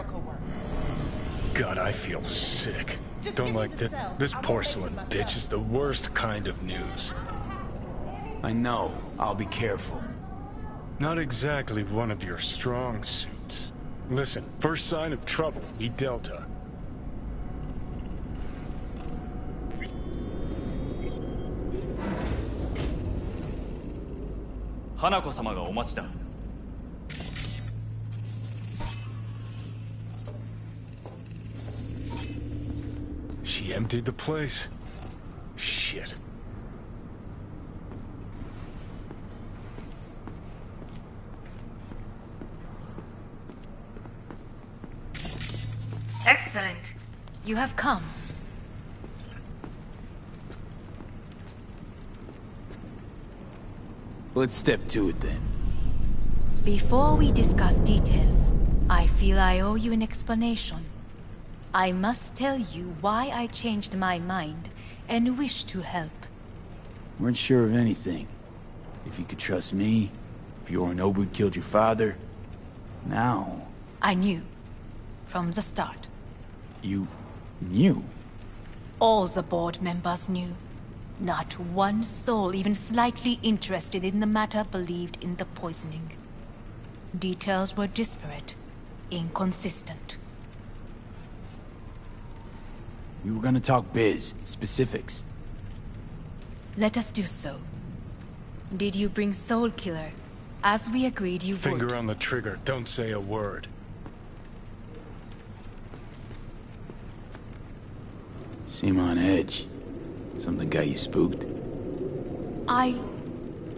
miracle work. God, I feel sick. Just Don't give me like the that. cells. This I won't porcelain make it bitch myself. is the worst kind of news. I know. I'll be careful. Not exactly one of your strong suits. Listen, first sign of trouble, meet Delta. Hanako-sama がお待ちだ。She emptied the place? Shit. Excellent. You have come. Let's step to it then. Before we discuss details, I feel I owe you an explanation. I must tell you why I changed my mind and wish to help. Weren't sure of anything. If you could trust me, if Yorinobu killed your father. Now... I knew. From the start. You... knew? All the board members knew. Not one soul even slightly interested in the matter believed in the poisoning. Details were disparate, inconsistent. We were gonna talk biz, specifics. Let us do so. Did you bring Soul Killer, as we agreed you would? Finger on the trigger, don't say a word. Seem on edge. Something got you spooked? I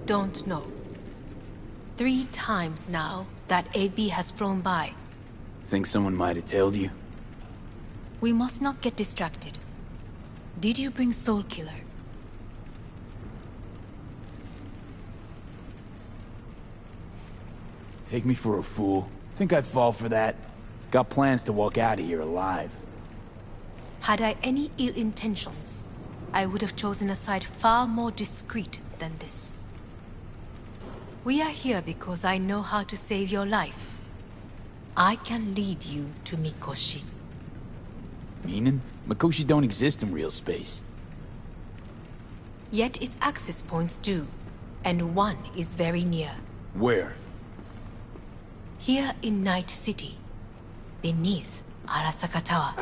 don't know. 3 times now that AB has flown by. Think someone might have tailed you? We must not get distracted. Did you bring Soul Killer? Take me for a fool. Think I'd fall for that? Got plans to walk out of here alive. Had I any ill intentions, I would have chosen a side far more discreet than this. We are here because I know how to save your life. I can lead you to Mikoshi. Meaning? Mikoshi don't exist in real space. Yet its access points do, and one is very near. Where? Here in Night City, beneath Arasaka Tower.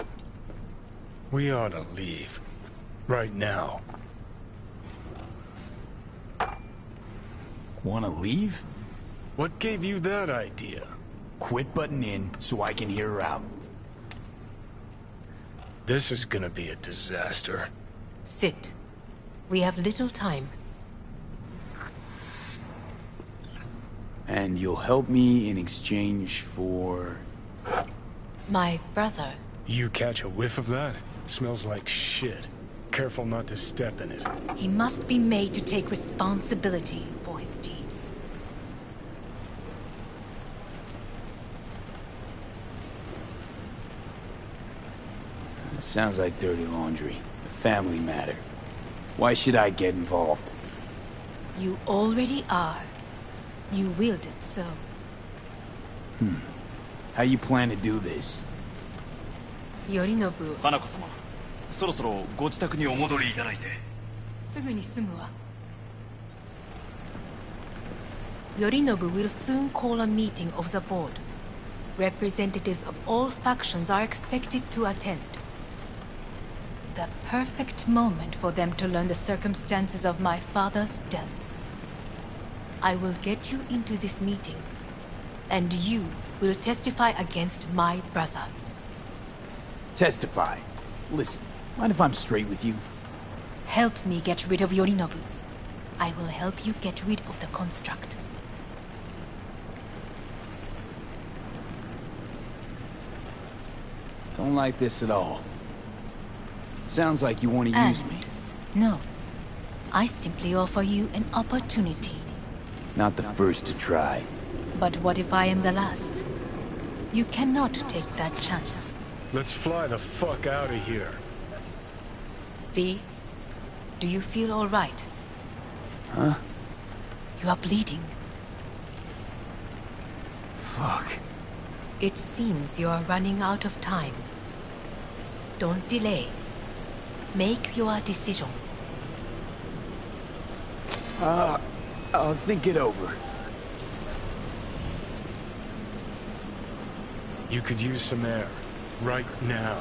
We ought to leave. Right now. Wanna leave? What gave you that idea? Quit butting in so I can hear her out. This is gonna be a disaster. Sit. We have little time. And you'll help me in exchange for... My brother. You catch a whiff of that? Smells like shit. Careful not to step in it. He must be made to take responsibility for his deeds. Sounds like dirty laundry. A family matter. Why should I get involved? You already are. You willed it so. How you plan to do this? Yorinobu. 花子様、そろそろご自宅にお戻りいただいて。すぐに済むわ。Yorinobu will soon call a meeting of the board. Representatives of all factions are expected to attend. The perfect moment for them to learn the circumstances of my father's death. I will get you into this meeting, and you will testify against my brother. Testify. Listen, mind if I'm straight with you? Help me get rid of Yorinobu. I will help you get rid of the construct. Don't like this at all. Sounds like you want to use me. No. I simply offer you an opportunity. Not the first to try. But what if I am the last? You cannot take that chance. Let's fly the fuck out of here. V, do you feel all right? Huh? You are bleeding. Fuck. It seems you are running out of time. Don't delay. Make your decision. I'll think it over. You could use some air. Right now.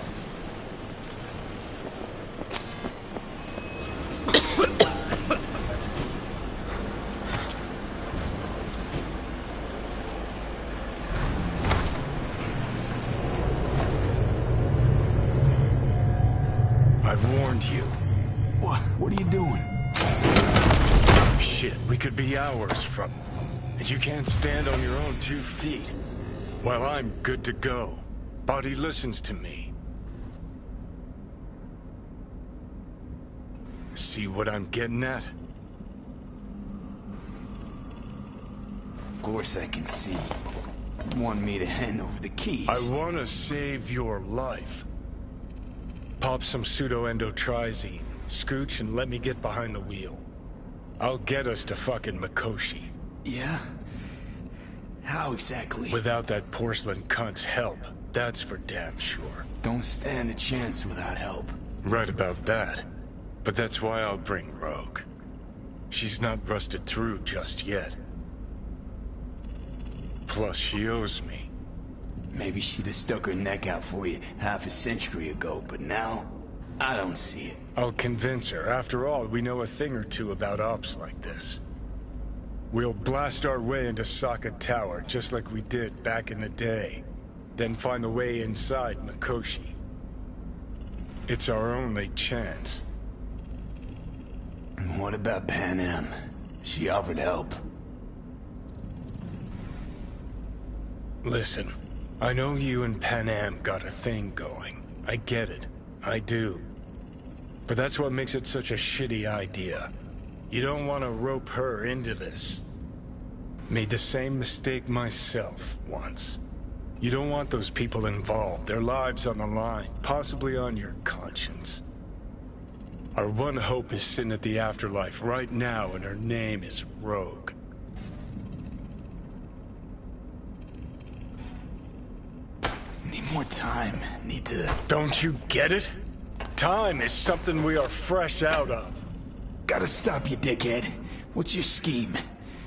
I warned you. What are you doing? Shit, we could be hours from... And you can't stand on your own 2 feet. Well, I'm good to go. Body listens to me. See what I'm getting at? Of course I can see. You want me to hand over the keys? I want to save your life. Pop some pseudo-endotrizine, scooch, and let me get behind the wheel. I'll get us to fucking Mikoshi. Yeah? How exactly? Without that porcelain cunt's help, that's for damn sure. Don't stand a chance without help. Right about that. But that's why I'll bring Rogue. She's not rusted through just yet. Plus, she owes me. Maybe she'd have stuck her neck out for you half a century ago, but now, I don't see it. I'll convince her. After all, we know a thing or two about ops like this. We'll blast our way into Sokka Tower, just like we did back in the day. Then find the way inside Mikoshi. It's our only chance. What about Pan Am? She offered help. Listen, I know you and Pan Am got a thing going. I get it. I do. But that's what makes it such a shitty idea. You don't want to rope her into this. Made the same mistake myself once. You don't want those people involved, their lives on the line, possibly on your conscience. Our one hope is sitting at the afterlife right now, and her name is Rogue. Need more time. Need to... Don't you get it? Time is something we are fresh out of. Gotta stop you, dickhead. What's your scheme?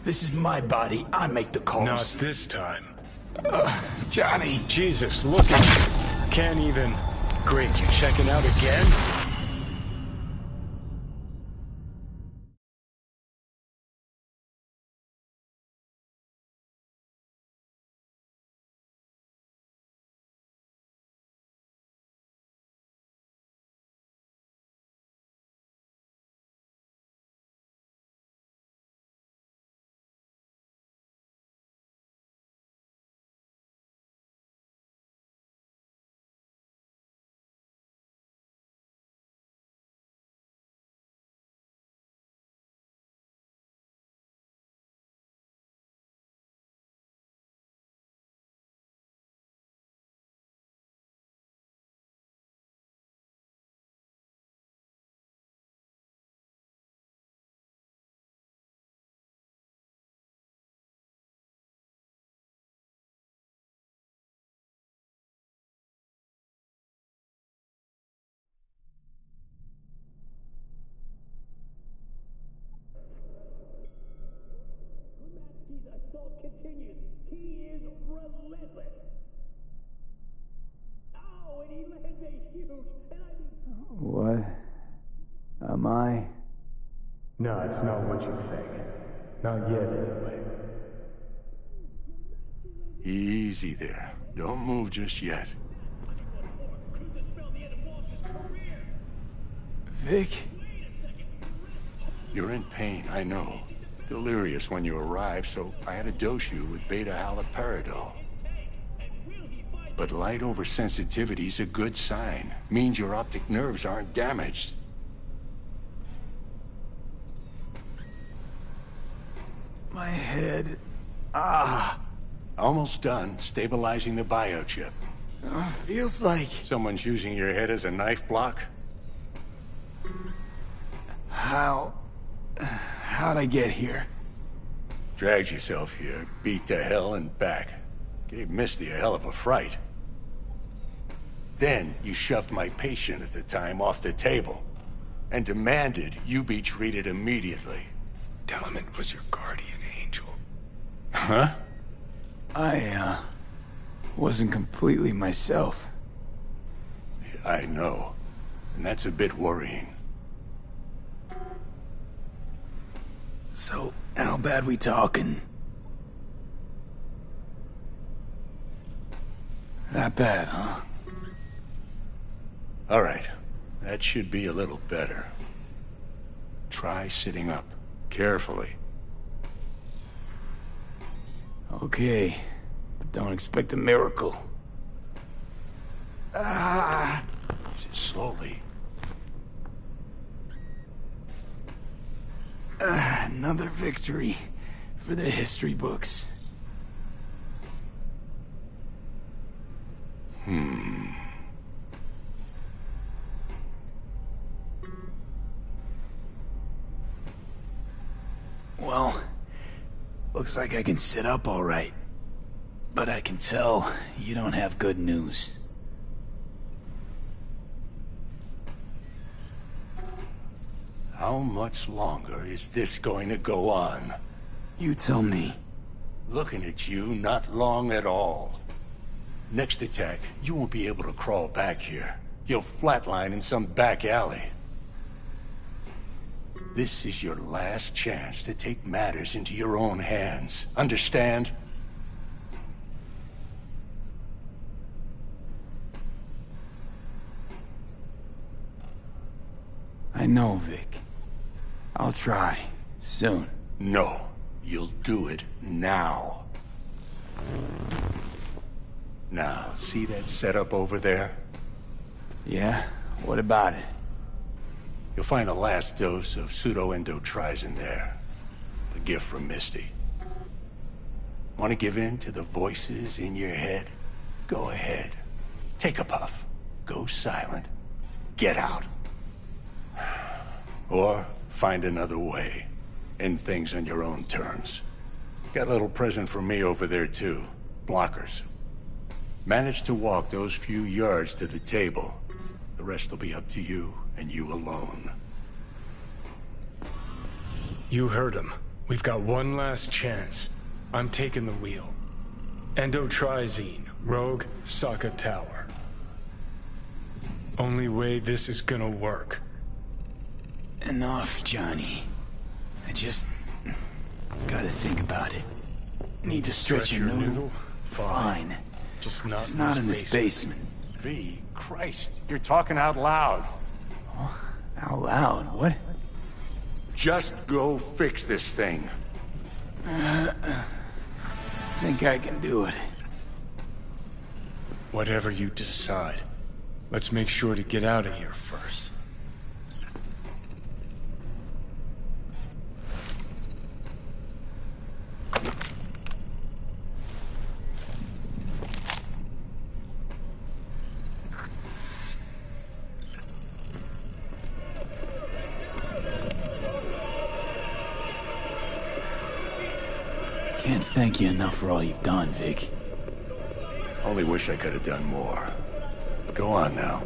This is my body. I make the calls. Not this time. Johnny! Jesus, look at you. Can't even... Great, you checking out again? assault continues. He is relentless. Oh, and he lands a huge, and I mean... What? Am I? No, it's not what you think. Not yet, anyway. Easy there. Don't move just yet. Vic? You're in pain, I know. Delirious when you arrived, so I had to dose you with beta-haloperidol. But light oversensitivity's a good sign. Means your optic nerves aren't damaged. My head... Almost done stabilizing the biochip. Feels like... Someone's using your head as a knife block? How'd I get here? Dragged yourself here, beat to hell and back. Gave Misty a hell of a fright. Then you shoved my patient at the time off the table and demanded you be treated immediately. Tell him it was your guardian angel. Huh? I, wasn't completely myself. I know. And that's a bit worrying. So, how bad we talking? That bad, huh? All right. That should be a little better. Try sitting up. Carefully. Okay. But don't expect a miracle. Slowly. Another victory for the history books. Well, looks like I can sit up all right. But I can tell you don't have good news. How much longer is this going to go on? You tell me. Looking at you, not long at all. Next attack, you won't be able to crawl back here. You'll flatline in some back alley. This is your last chance to take matters into your own hands. Understand? I know, Vic. I'll try. Soon. No. You'll do it now. Now, see that setup over there? Yeah? What about it? You'll find a last dose of pseudo-endotrizin there. A gift from Misty. Want to give in to the voices in your head? Go ahead. Take a puff. Go silent. Get out. Or find another way. End things on your own terms. Got a little present for me over there too. Blockers. Manage to walk those few yards to the table. The rest will be up to you, and you alone. You heard him. We've got one last chance. I'm taking the wheel. Endotrizine, Rogue, Saka Tower. Only way this is gonna work. Enough, Johnny. I just... gotta think about it. Need to stretch your noodle? Fine. Just not in this basement. V, Christ, you're talking out loud. Out loud? What? Just go fix this thing. Think I can do it. Whatever you decide. Let's make sure to get out of here first. Can't thank you enough for all you've done, Vic. Only wish I could have done more. Go on now.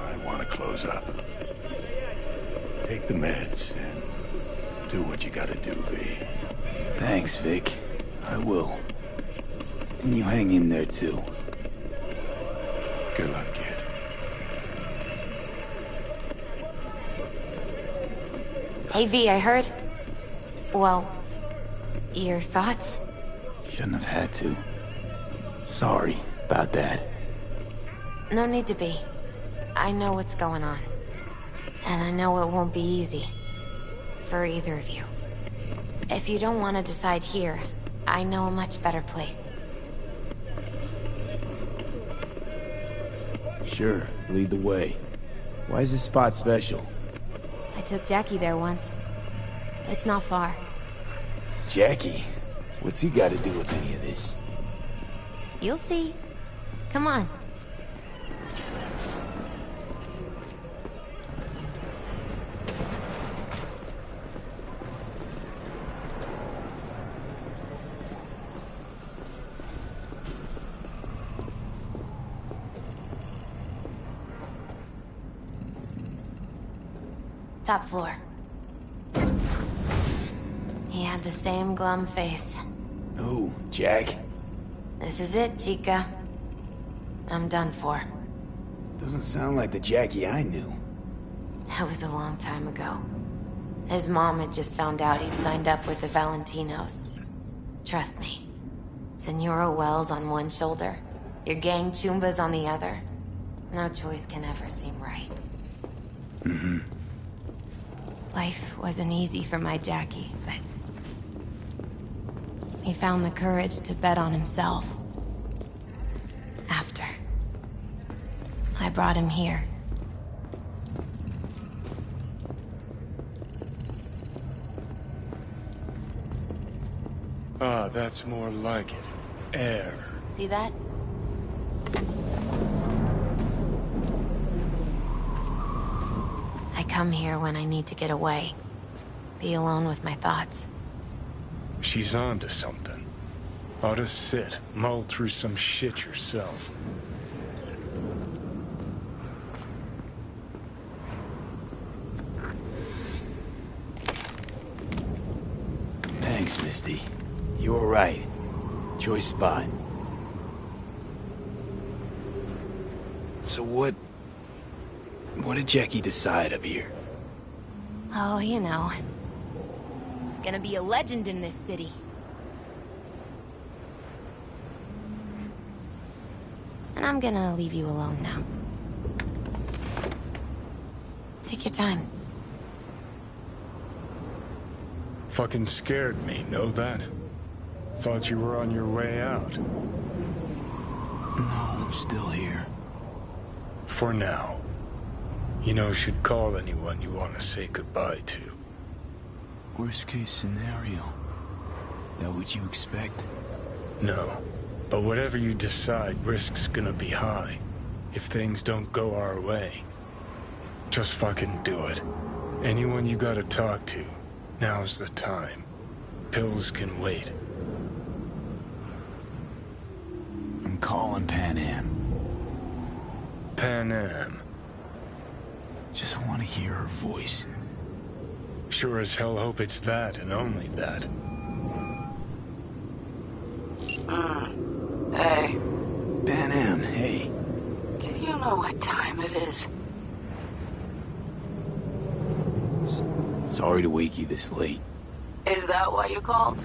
I want to close up. Take the meds and do what you gotta do, V. Thanks, Vic. I will. And you hang in there, too. Good luck, kid. Hey, V, I heard... Well, your thoughts? Shouldn't have had to. Sorry about that. No need to be. I know what's going on. And I know it won't be easy. For either of you. If you don't want to decide here, I know a much better place. Sure, lead the way. Why is this spot special? I took Jackie there once. It's not far. Jackie? What's he got to do with any of this? You'll see. Come on. Top floor. He had the same glum face. Oh, Jack? This is it, Chica. I'm done for. Doesn't sound like the Jackie I knew. That was a long time ago. His mom had just found out he'd signed up with the Valentinos. Trust me. Senora Wells on one shoulder, your gang Chumbas on the other. No choice can ever seem right. Mm-hmm. Life wasn't easy for my Jackie, but... he found the courage to bet on himself. After. I brought him here. Ah, that's more like it. Air. See that? I come here when I need to get away. Be alone with my thoughts. She's on to something. Ought to sit, mull through some shit yourself. Thanks, Misty. You were right. Choice spot. So what did Jackie decide up here? Oh, you know. Gonna be a legend in this city. And I'm gonna leave you alone now. Take your time. Fucking scared me, know that? Thought you were on your way out. No, I'm still here. For now. You know, should call anyone you want to say goodbye to. Worst case scenario. That what you expect? No. But whatever you decide, risk's gonna be high. If things don't go our way. Just fucking do it. Anyone you gotta talk to, now's the time. Pills can wait. I'm calling Pan Am. Pan Am. Just want to hear her voice. Sure as hell hope it's that and only that. Hey, Pan Am, hey. do you know what time it is? Sorry to wake you this late. Is that why you called?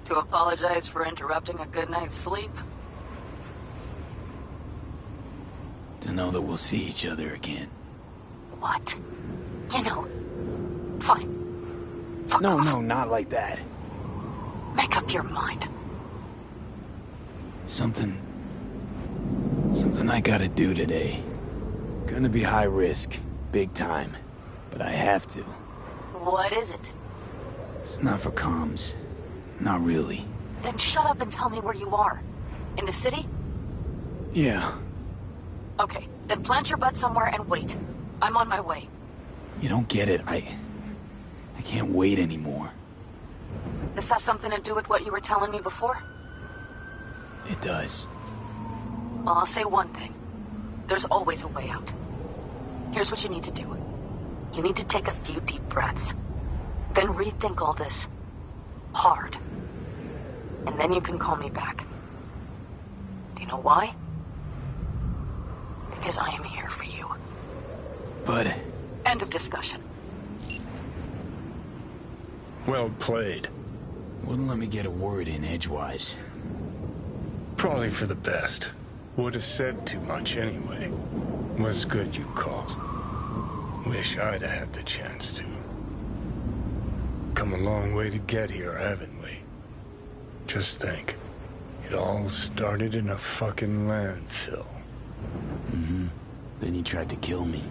To apologize for interrupting a good night's sleep? To know that we'll see each other again. What? You know, fine. Fuck No, off. no, not like that. Make up your mind. Something I gotta do today. Gonna be high risk, big time. But I have to. What is it? It's not for comms. Not really. Then shut up and tell me where you are. In the city? Yeah. Okay, then plant your butt somewhere and wait. I'm on my way. You don't get it. I can't wait anymore. This has something to do with what you were telling me before? It does. Well, I'll say one thing. There's always a way out. Here's what you need to do. You need to take a few deep breaths. Then rethink all this. Hard. And then you can call me back. Do you know why? Because I am here for you. But... End of discussion. Well played. wouldn't let me get a word in edgewise. Probably for the best. Would have said too much anyway. Was good you called. Wish I'd have had the chance to. Come a long way to get here, haven't we? Just think. It all started in a fucking landfill. Mm-hmm. Then he tried to kill me.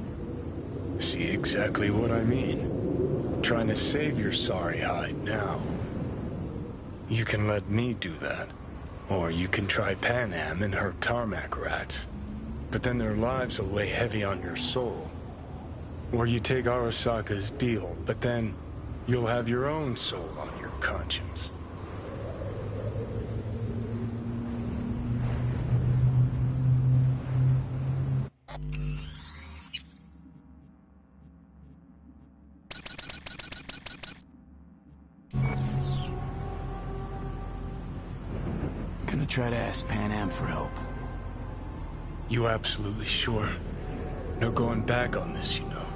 See exactly what I mean? Trying to save your sorry hide now. You can let me do that. Or you can try Pan Am and her tarmac rats. But then their lives will weigh heavy on your soul. Or you take Arasaka's deal, but then you'll have your own soul on your conscience. gonna try to ask Pan Am for help. You absolutely sure? No going back on this, you know.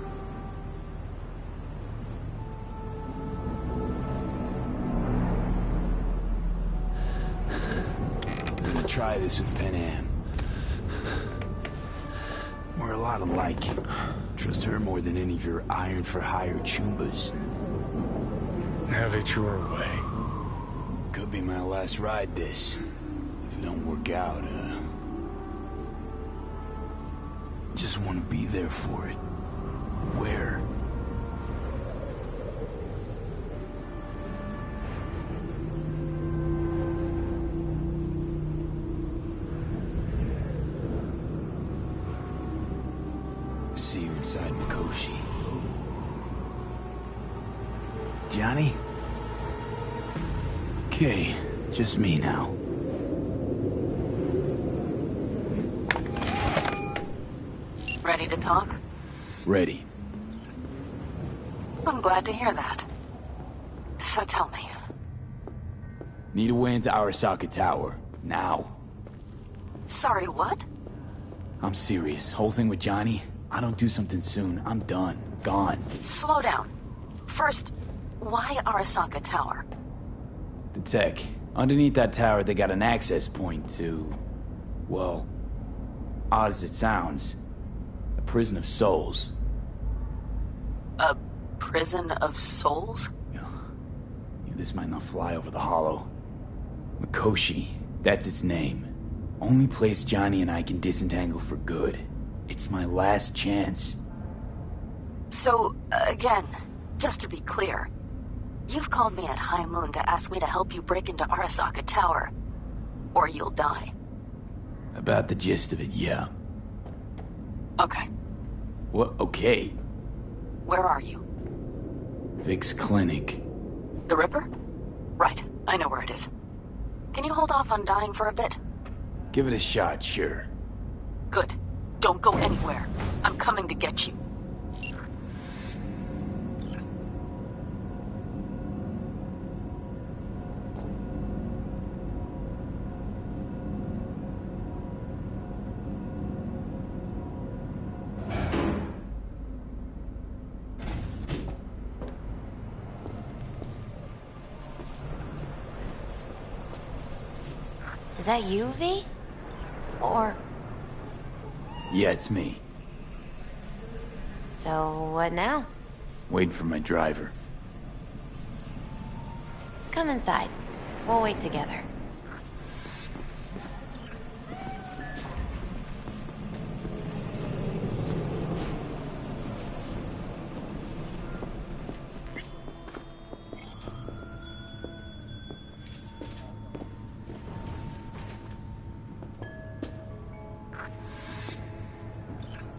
I'm gonna try this with Pan Am. We're a lot alike. Trust her more than any of your iron-for-hire chumbas. Have it your way. Could be my last ride this. If it don't work out, just want to be there for it. Where? See you inside Mikoshi. Johnny? Okay, just me now. Ready to talk? Ready. I'm glad to hear that. So tell me. Need a way into Arasaka Tower. Now. Sorry, what? I'm serious. Whole thing with Johnny, I don't do something soon, I'm done. Gone. Slow down. First, why Arasaka Tower? The tech. Underneath that tower, they got an access point to... well, odd as it sounds, a prison of souls. A prison of souls? This might not fly over the hollow. Mikoshi, that's its name. Only place Johnny and I can disentangle for good. It's my last chance. So, again, just to be clear, you've called me at High Moon to ask me to help you break into Arasaka Tower, or you'll die. About the gist of it, yeah. Okay. What? Okay. Where are you? Vic's clinic. The Ripper? Right, I know where it is. Can you hold off on dying for a bit? Give it a shot, sure. Good. Don't go anywhere. I'm coming to get you. Is that you, V? Or... Yeah, it's me. so what now? Waiting for my driver. Come inside. We'll wait together.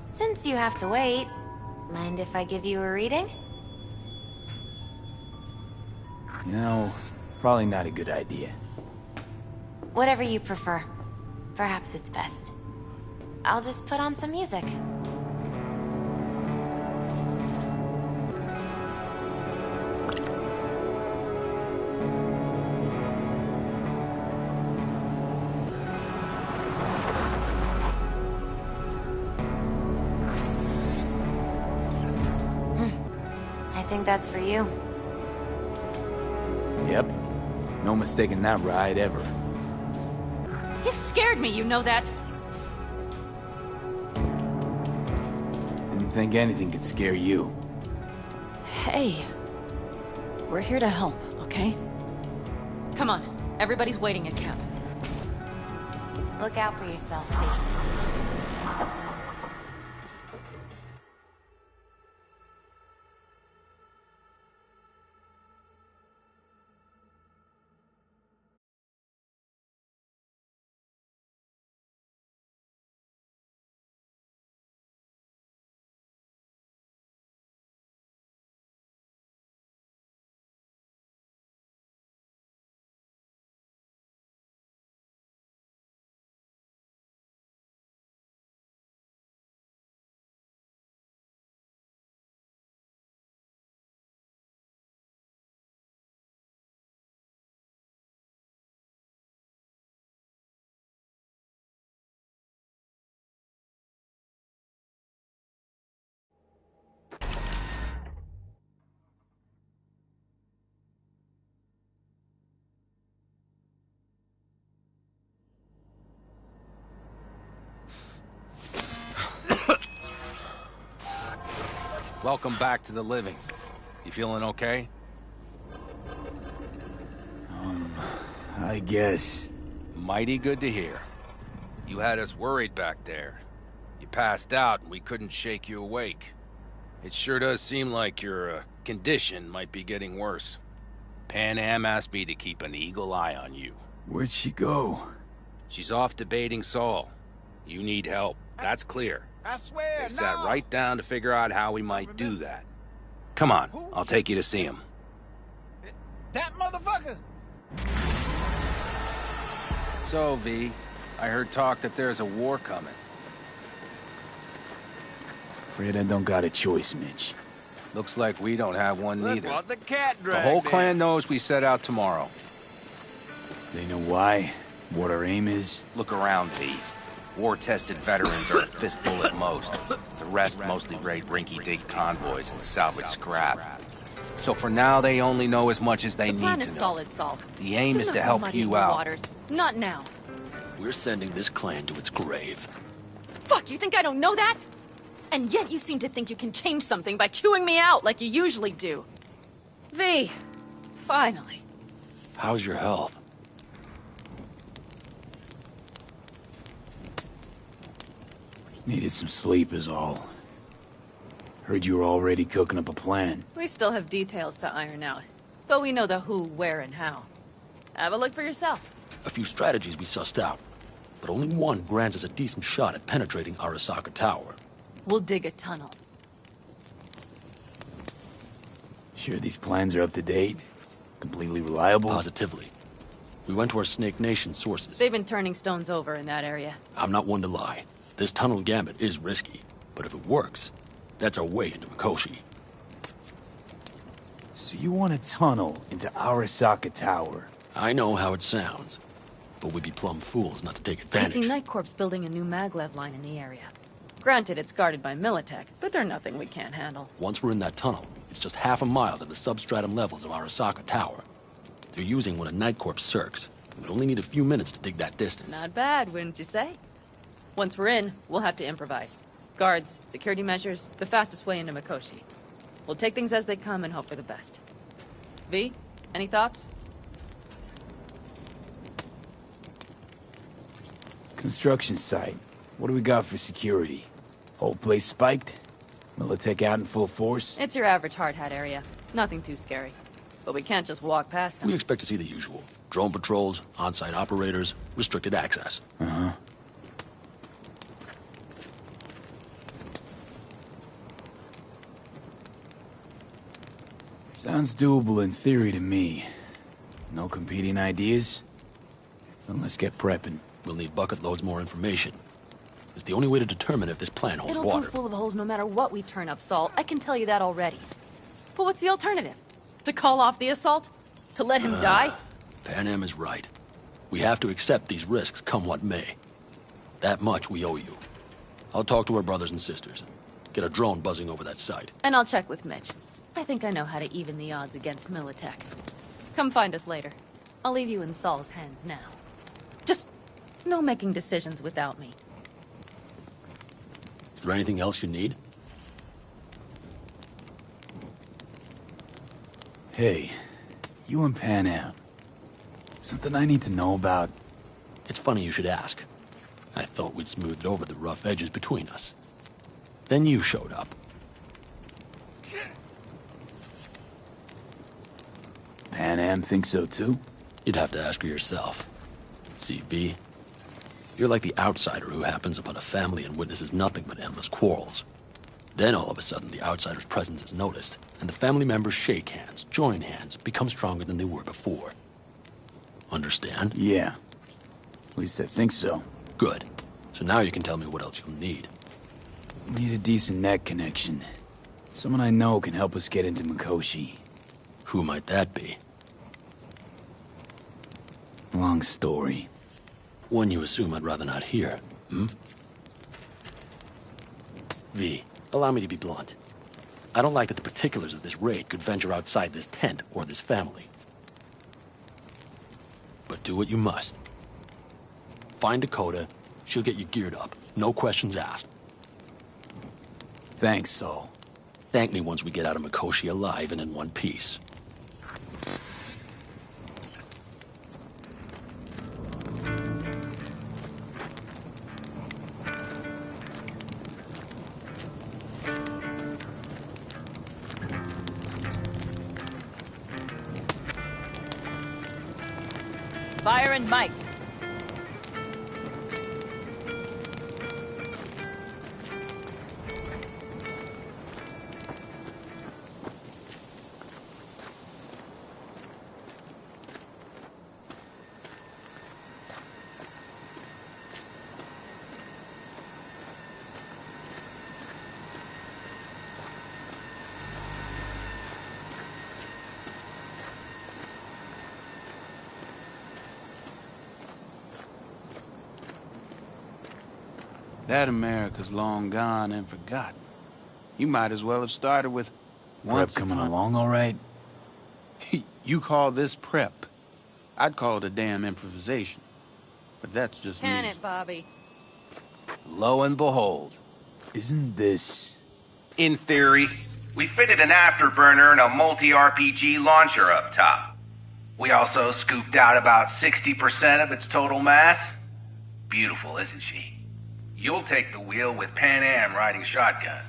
Since you have to wait, mind if I give you a reading? You know, probably not a good idea. Whatever you prefer. Perhaps it's best. I'll just put on some music. I think that's for you. Yep. No mistaking that ride ever. You've scared me, you know that? Didn't think anything could scare you. Hey. We're here to help, okay? Come on, everybody's waiting at camp. Look out for yourself, V. Welcome back to the living. You feeling okay? I guess. Mighty good to hear. You had us worried back there. You passed out and we couldn't shake you awake. It sure does seem like your condition might be getting worse. Pan Am asked me to keep an eagle eye on you. Where'd she go? She's off debating Saul. You need help. That's clear. I swear, They sat right down to figure out how we might do that. Come on, I'll take you to see him. That motherfucker! So, V, I heard talk that there's a war coming. Afraid I don't got a choice, Mitch. Looks like we don't have one Look neither. what the cat The dragged whole in. clan knows we set out tomorrow. They know why? What our aim is? Look around, V. War-tested veterans are a fistful at most. The rest mostly raid rinky-dink convoys and salvage scrap. So for now, they only know as much as they The plan need is to know. solid, Saul. The aim is Doesn't to have help muddy you in the out. waters. Not now. We're sending this clan to its grave. Fuck, you think I don't know that? And yet you seem to think you can change something by chewing me out like you usually do. V, finally. How's your health? Needed some sleep is all. Heard you were already cooking up a plan. We still have details to iron out. But we know the who, where, and how. Have a look for yourself. A few strategies we sussed out, but only one grants us a decent shot at penetrating Arasaka Tower. We'll dig a tunnel. Sure these plans are up to date? Completely reliable? Positively. We went to our Snake Nation sources. They've been turning stones over in that area. I'm not one to lie. This tunnel gambit is risky, but if it works, that's our way into Mikoshi. So you want a tunnel into Arasaka Tower? I know how it sounds, but we'd be plumb fools not to take You advantage. see Night Corp's building a new maglev line in the area. Granted, it's guarded by Militech, but they're nothing we can't handle. Once we're in that tunnel, it's just half a mile to the substratum levels of Arasaka Tower. They're using one of Night Corp's circs. We'd only need a few minutes to dig that distance. Not bad, wouldn't you say? Once we're in, we'll have to improvise. Guards, security measures, the fastest way into Mikoshi. We'll take things as they come and hope for the best. V, any thoughts? Construction site. What do we got for security? Whole place spiked? Militech out in full force? It's your average hard hat area. Nothing too scary. But we can't just walk past them. We expect to see the usual. Drone patrols, on-site operators, restricted access. Uh-huh. Sounds doable in theory to me. No competing ideas? Then let's get prepping. We'll need bucket loads more information. It's the only way to determine if this plan holds It'll water. be full of holes no matter what we turn up, Saul. I can tell you that already. But what's the alternative? To call off the assault? To let him die? Pan Am is right. We have to accept these risks come what may. That much we owe you. I'll talk to our brothers and sisters. Get a drone buzzing over that site. And I'll check with Mitch. I think I know how to even the odds against Militech. Come find us later. I'll leave you in Saul's hands now. Just no making decisions without me. Is there anything else you need? Hey, you and Pan Am. Something I need to know about? It's funny you should ask. I thought we'd smoothed over the rough edges between us. Then you showed up. Pan Am thinks so too? You'd have to ask her yourself. See, B, you're like the outsider who happens upon a family and witnesses nothing but endless quarrels. Then all of a sudden the outsider's presence is noticed, and the family members shake hands, join hands, become stronger than they were before. Understand? Yeah. At least I think so. Good. So now you can tell me what else you'll need. Need a decent net connection. Someone I know can help us get into Mikoshi. Who might that be? Long story. One you assume I'd rather not hear, hmm? V, allow me to be blunt. I don't like that the particulars of this raid could venture outside this tent or this family. But do what you must. Find Dakota, she'll get you geared up. No questions asked. Thanks, Saul. thank me once we get out of Mikoshi alive and in one piece. Fire and might. That America's long gone and forgotten. You might as well have started with... Prep coming along all right? You call this prep. I'd call it a damn improvisation. But that's just me. Can it, Bobby? Lo and behold. Isn't this... In theory, we fitted an afterburner and a multi-RPG launcher up top. We also scooped out about 60% of its total mass. Beautiful, isn't she? You'll take the wheel with Pan Am riding shotgun.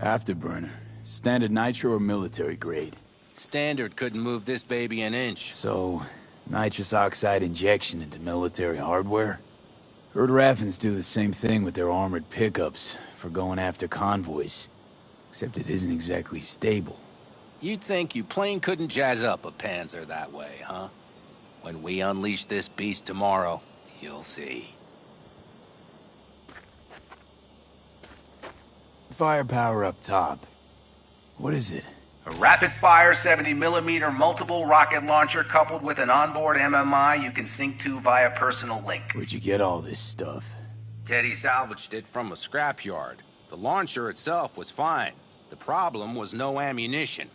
Afterburner. Standard nitro or military grade? Standard couldn't move this baby an inch. So, nitrous oxide injection into military hardware? Heard Raffens do the same thing with their armored pickups for going after convoys. Except it isn't exactly stable. You'd think you plain couldn't jazz up a Panzer that way, huh? When we unleash this beast tomorrow, you'll see. Firepower up top. What is it? A rapid-fire 70mm multiple rocket launcher coupled with an onboard MMI you can sync to via personal link. Where'd you get all this stuff? Teddy Salvaged it from a scrapyard. The launcher itself was fine. The problem was no ammunition.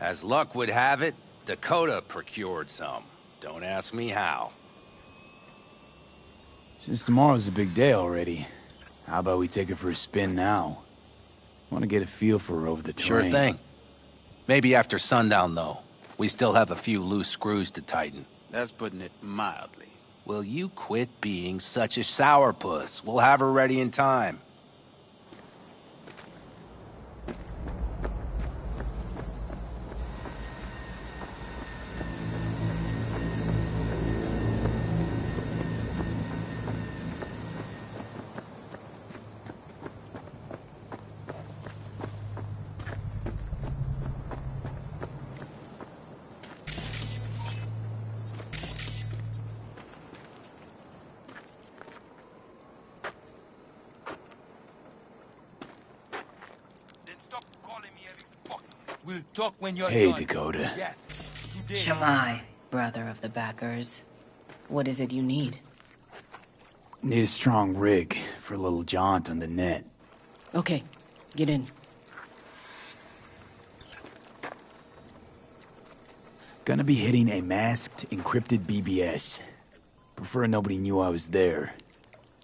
As luck would have it, Dakota procured some. Don't ask me how. Since tomorrow's a big day already, how about we take her for a spin now? Want to get a feel for her over the terrain. Sure thing. Maybe after sundown, though. We still have a few loose screws to tighten. That's putting it mildly. Will you quit being such a sourpuss? We'll have her ready in time. We'll talk when you're Hey, done. Dakota. Yes. Shamai, brother of the backers. What is it you need? Need a strong rig for a little jaunt on the net. Okay, get in. Gonna be hitting a masked, encrypted BBS. Prefer nobody knew I was there.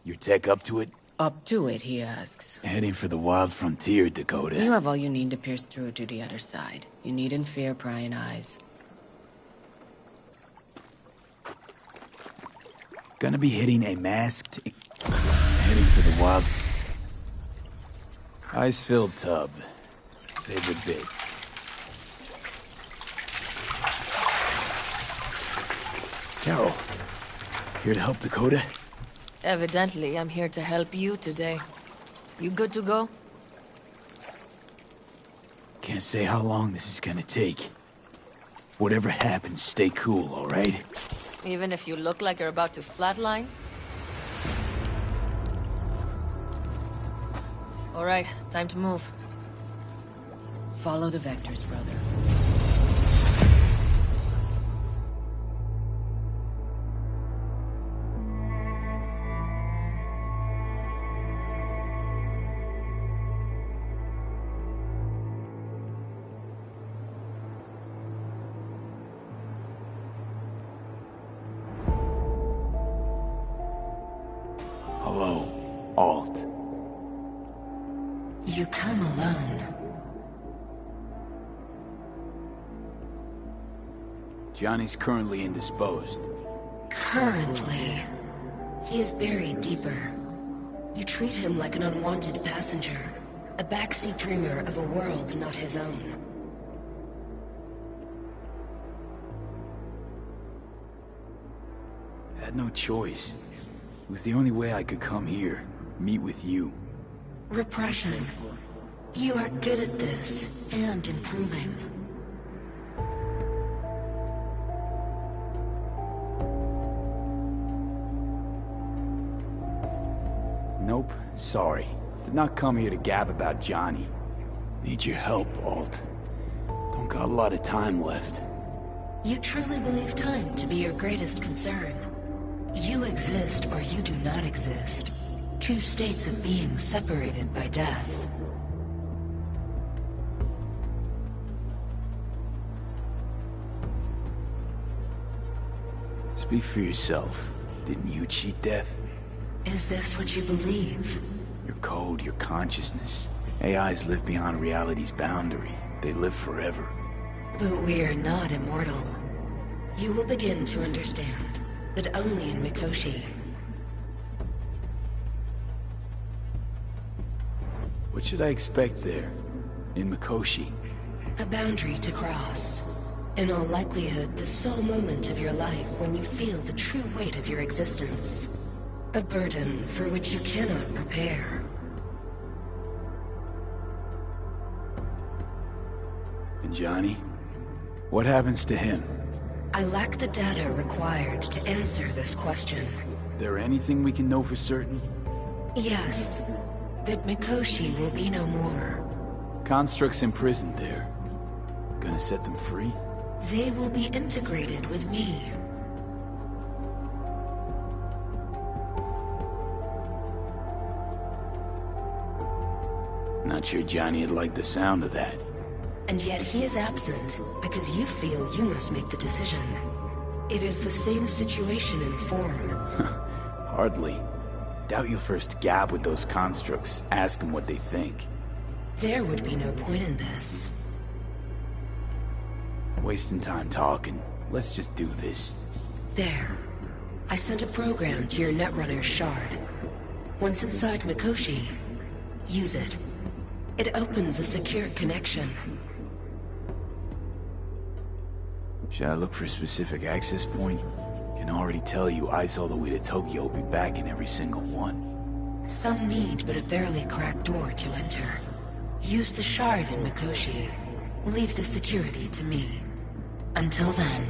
Your tech up to it? Up to it, he asks. Heading for the wild frontier, Dakota. You have all you need to pierce through to the other side. You needn't fear prying eyes. Gonna be hitting a masked... Heading for the wild... Ice-filled tub. Favorite bit. Carol, here to help Dakota? Evidently, I'm here to help you today. You good to go? Can't say how long this is gonna take. Whatever happens, stay cool, all right? Even if you look like you're about to flatline? All right, time to move. Follow the vectors, brother. Hello, Alt. You come alone. Johnny's currently indisposed. Currently. He is buried deeper. You treat him like an unwanted passenger, a backseat dreamer of a world not his own. I had no choice. It was the only way I could come here, meet with you. Repression. You are good at this, and improving. Nope, sorry. Did not come here to gab about Johnny. Need your help, Alt. Don't got a lot of time left. You truly believe time to be your greatest concern. You exist or you do not exist. Two states of being separated by death. Speak for yourself. Didn't you cheat death? Is this what you believe? Your code, your consciousness. AIs live beyond reality's boundary. They live forever. But we are not immortal. You will begin to understand, but only in Mikoshi. What should I expect there? In Mikoshi? A boundary to cross. In all likelihood, the sole moment of your life when you feel the true weight of your existence. A burden for which you cannot prepare. And Johnny? What happens to him? I lack the data required to answer this question. There anything we can know for certain? Yes. That Mikoshi will be no more. Constructs imprisoned there. Gonna set them free? They will be integrated with me. Not sure Johnny'd like the sound of that. And yet he is absent, because you feel you must make the decision. It is the same situation in form. Hardly. Doubt you'll first gab with those constructs, ask them what they think. There would be no point in this. Wasting time talking. Let's just do this. There. I sent a program to your Netrunner shard. Once inside Mikoshi, use it. It opens a secure connection. Should I look for a specific access point? Can already tell you I saw the way to Tokyo will be back in every single one. Some need but a barely cracked door to enter. Use the shard in Mikoshi. Leave the security to me. Until then...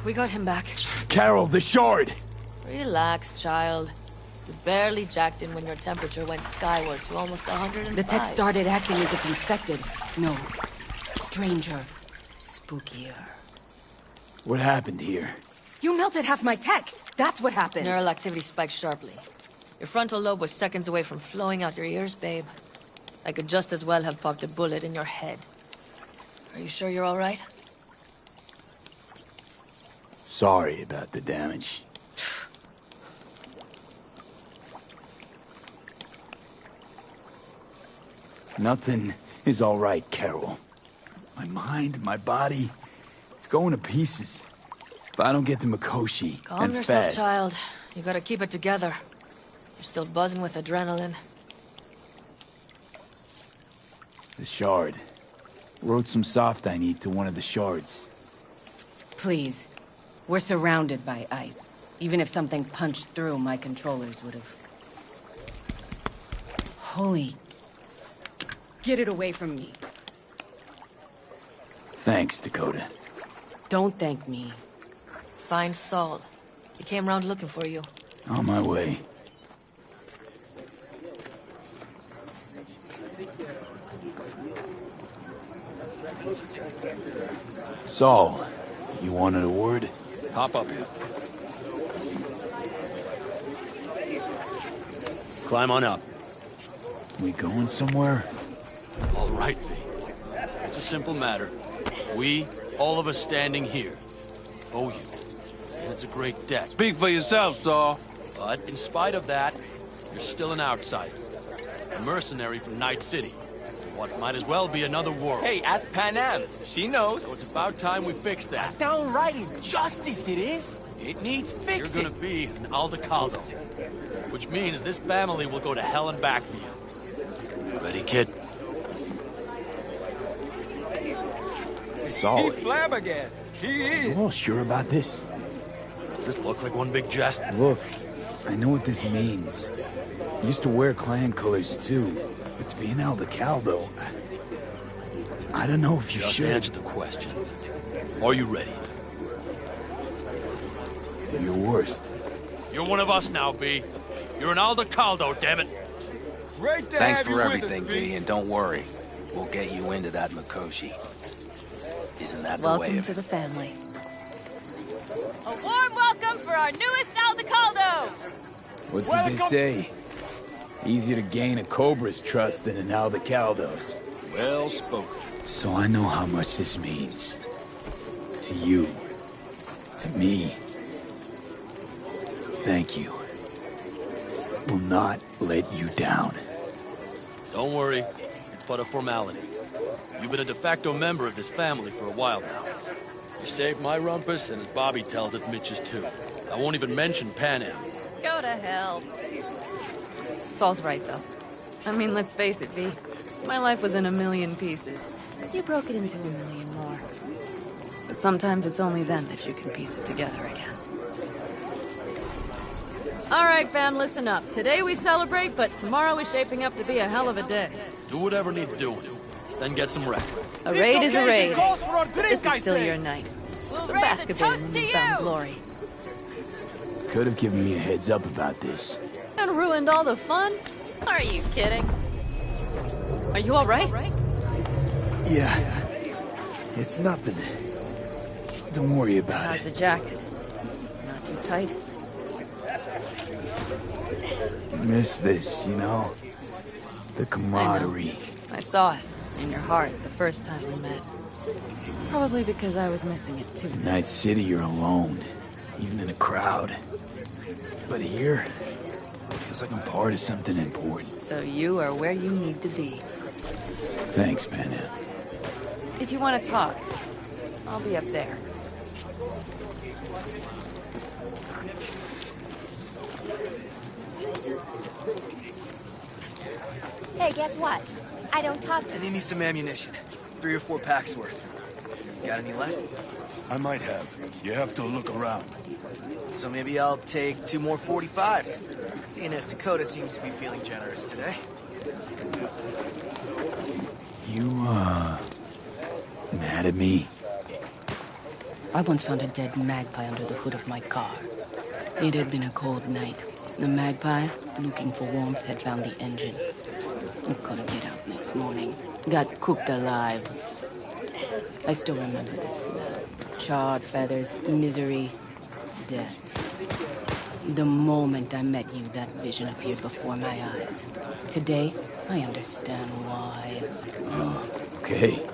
We got him back. Carol, the shard! Relax, child. You barely jacked in when your temperature went skyward to almost 105. The tech started acting as if infected. No. Stranger. Spookier. What happened here? You melted half my tech! That's what happened! Neural activity spiked sharply. Your frontal lobe was seconds away from flowing out your ears, babe. I could just as well have popped a bullet in your head. Are you sure you're all right? Sorry about the damage. Nothing is all right, Carol. My mind, my body, it's going to pieces. If I don't get to Mikoshi, Calm and yourself, fast... child. You gotta keep it together. You're still buzzing with adrenaline. The shard. Wrote some soft I need to one of the shards. Please. We're surrounded by ice. Even if something punched through, my controllers would have... Holy... Get it away from me. Thanks, Dakota. Don't thank me. Find Saul. He came around looking for you. On my way. Saul, you wanted a word? Hop up here. Climb on up. We going somewhere? All right, V. It's a simple matter. We, all of us standing here, owe you. And it's a great debt. Speak for yourself, Saul. But in spite of that, you're still an outsider. A mercenary from Night City. What might as well be another world. Hey, ask Panam. She knows. So it's about time we fix that. Downright injustice it is. It needs fixing. You're gonna be an Aldecaldo. Which means this family will go to hell and back for you. Ready, kid? Solid. He's flabbergasted. He is. You all sure about this? Does this look like one big jest? Look, I know what this means. I used to wear clan colors too, but to be an Aldecaldo, I don't know if you Just should. answer the question. Are you ready? Do your worst. You're one of us now, B. You're an Aldecaldo, damn it. Great to Thanks have you for with everything, us, V, and don't worry. We'll get you into that Mikoshi. Isn't that the way Welcome of to it? the family. A warm welcome for our newest Aldecaldo! What's it they say? Easier to gain a Cobra's trust than an Aldecaldo's. Well spoken. So I know how much this means. To you. To me. Thank you. Will not let you down. Don't worry. It's but a formality. You've been a de facto member of this family for a while now. You saved my rumpus, and as Bobby tells it, Mitch's too. I won't even mention Panam. Go to hell. Saul's right, though. I mean, let's face it, V. My life was in a million pieces. You broke it into a million more. But sometimes it's only then that you can piece it together again. All right, fam, listen up. Today we celebrate, but tomorrow is shaping up to be a hell of a day. Do whatever needs doing. Then get some rest. A raid is a raid. calls for a drink, This I is still say. your night. We'll Some raise a basketball toast in to newfound you. glory. Could have given me a heads up about this. And ruined all the fun? Are you kidding? Are you all right? Yeah. It's nothing. Don't worry about How's it. the jacket? Not too tight? Miss this, you know? The camaraderie. I saw it in your heart the first time we met. Probably because I was missing it too. In Night City, you're alone. Even in a crowd. But here, feels like I'm part of something important. So you are where you need to be. Thanks, Panam. If you want to talk, I'll be up there. Hey, guess what? I don't talk to I need me some ammunition. 3 or 4 packs worth. Got any left? I might have. You have to look around. So maybe I'll take 2 more 45s. Seeing as Dakota seems to be feeling generous today. You, mad at me? I once found a dead magpie under the hood of my car. It had been a cold night. The magpie, looking for warmth, had found the engine. It couldn't get out next morning. Got cooked alive. I still remember the smell. Charred feathers, misery, death. The moment I met you, that vision appeared before my eyes. Today, I understand why. Okay.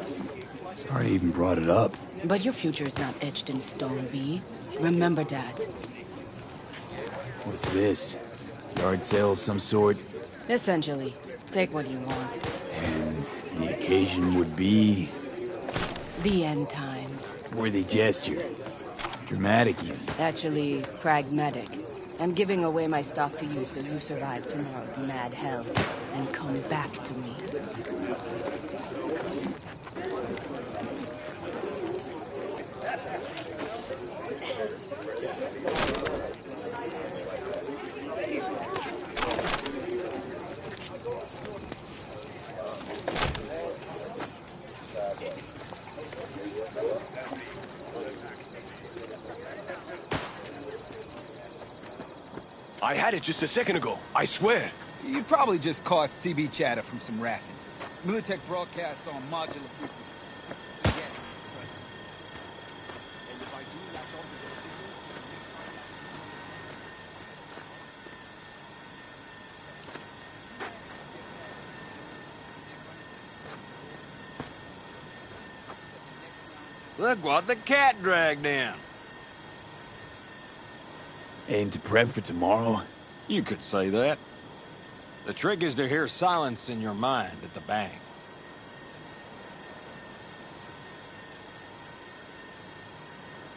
Sorry I even brought it up. But your future is not etched in stone, V. Remember that. What's this? Yard sale of some sort? Essentially, take what you want. And the occasion would be... The end times. worthy gesture. Dramatic even. Actually, pragmatic. I'm giving away my stock to you so you survive tomorrow's mad hell and come back to me. I had it just a second ago, I swear. You probably just caught CB chatter from some raffing. Militech broadcasts on modular frequency. Again, trust me. And if I do latch onto the signal, Look what the cat dragged in. Aim to prep for tomorrow? You could say that. The trick is to hear silence in your mind at the bang.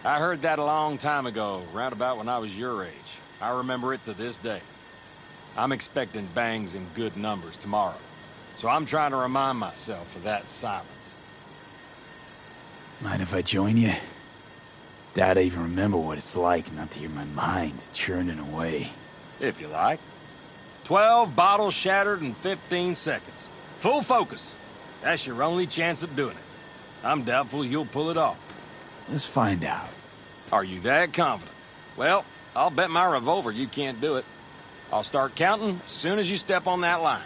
I heard that a long time ago, round about when I was your age. I remember it to this day. I'm expecting bangs in good numbers tomorrow, so I'm trying to remind myself of that silence. Mind if I join you? Doubt I even remember what it's like not to hear my mind churning away. If you like. 12 bottles shattered in 15 seconds. Full focus. That's your only chance of doing it. I'm doubtful you'll pull it off. Let's find out. Are you that confident? Well, I'll bet my revolver you can't do it. I'll start counting as soon as you step on that line.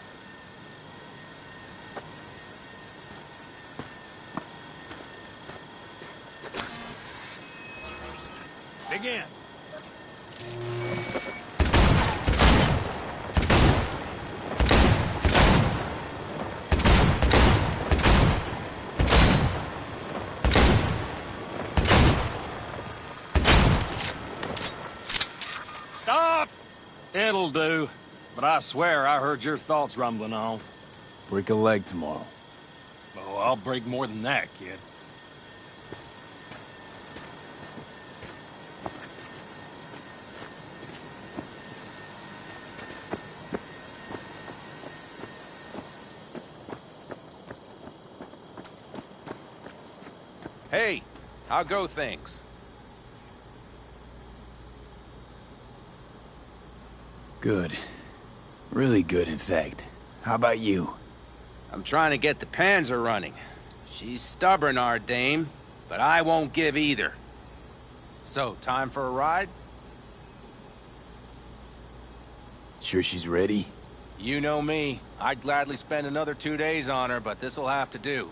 Begin. Stop! It'll do. But I swear I heard your thoughts rumbling on. Break a leg tomorrow. Oh, I'll break more than that, kid. Hey, how go things? Good. Really good, in fact. How about you? I'm trying to get the Panzer running. She's stubborn, our dame, but I won't give either. So, time for a ride? Sure she's ready? You know me. I'd gladly spend another 2 days on her, but this'll have to do.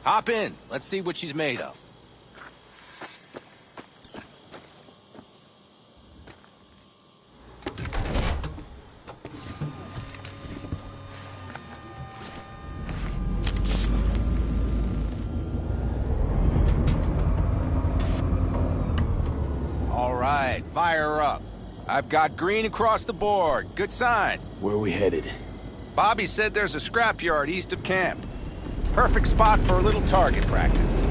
Hop in. Let's see what she's made of. All right, fire her up. I've got green across the board. Good sign. Where are we headed? Bobby said there's a scrapyard east of camp. Perfect spot for a little target practice.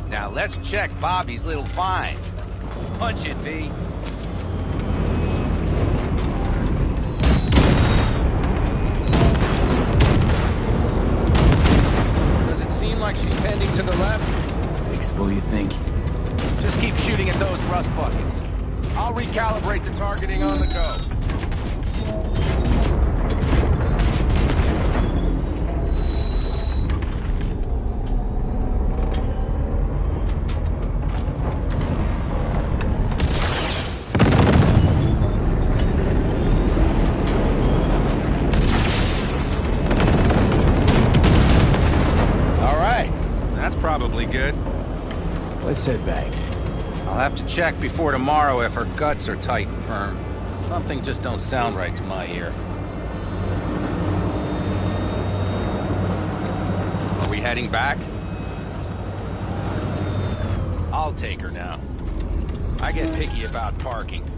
Now let's check Bobby's little find. Punch it, V. Does it seem like she's tending to the left? Fixable, you think? Just keep shooting at those rust buckets. I'll recalibrate the targeting on the go. All right, that's probably good. Let's head back. I'll have to check before tomorrow if her guts are tight and firm. Something just don't sound right to my ear. Are we heading back? I'll take her now. I get picky about parking.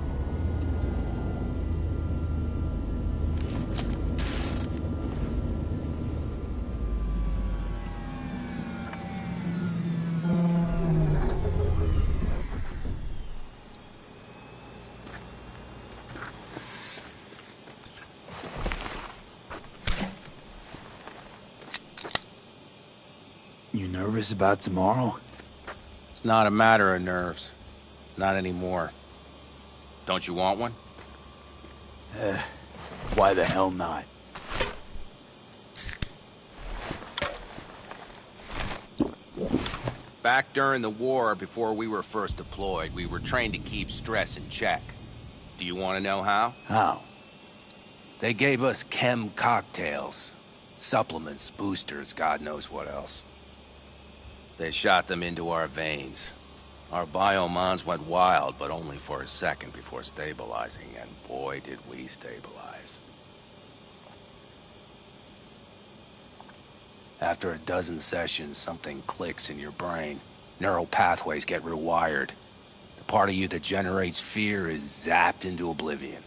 You nervous about tomorrow? It's not a matter of nerves. Not anymore. Don't you want one? Why the hell not? Back during the war, before we were first deployed, we were trained to keep stress in check. Do you want to know how? How? They gave us chem cocktails. Supplements, boosters, God knows what else. They shot them into our veins. Our biomons went wild, but only for a second before stabilizing, and boy did we stabilize. After a dozen sessions, something clicks in your brain. Neural pathways get rewired. The part of you that generates fear is zapped into oblivion.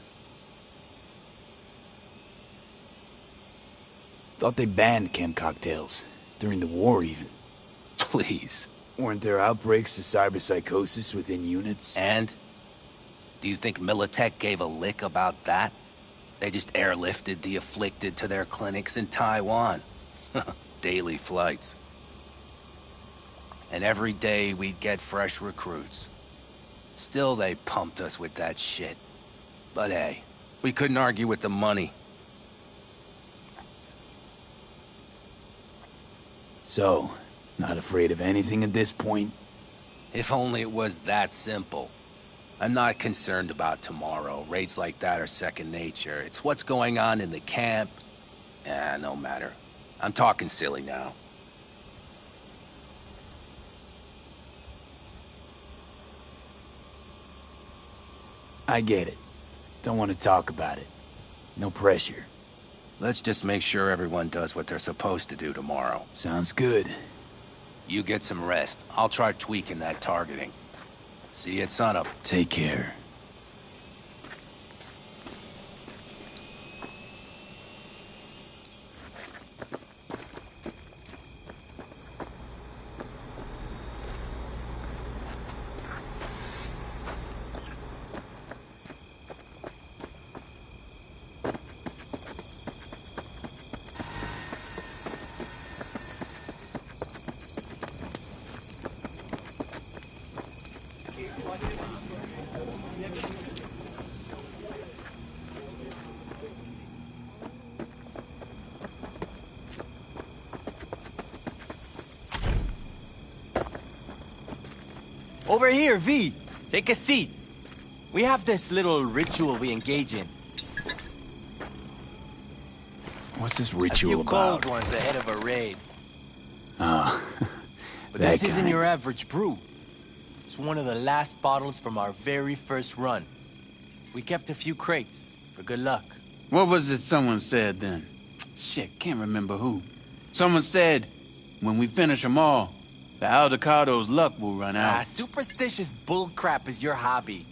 Thought they banned chem cocktails. During the war, even. Please. Weren't there outbreaks of cyberpsychosis within units? And? Do you think Militech gave a lick about that? They just airlifted the afflicted to their clinics in Taiwan. Daily flights. And every day we'd get fresh recruits. Still they pumped us with that shit. But hey, we couldn't argue with the money. So, not afraid of anything at this point? If only it was that simple. I'm not concerned about tomorrow. Raids like that are second nature. It's what's going on in the camp. No matter. I'm talking silly now. I get it. Don't want to talk about it. No pressure. Let's just make sure everyone does what they're supposed to do tomorrow. Sounds good. You get some rest. I'll try tweaking that targeting. See you at sunup. Take care. Over here, V. Take a seat. We have this little ritual we engage in. What's this ritual a few about? cold ones ahead of a raid. Ah, But this isn't your average brew. It's one of the last bottles from our very first run. We kept a few crates for good luck. What was it someone said then? Shit, can't remember who. Someone said, when we finish them all, the Aldecado's luck will run out. Superstitious bullcrap is your hobby.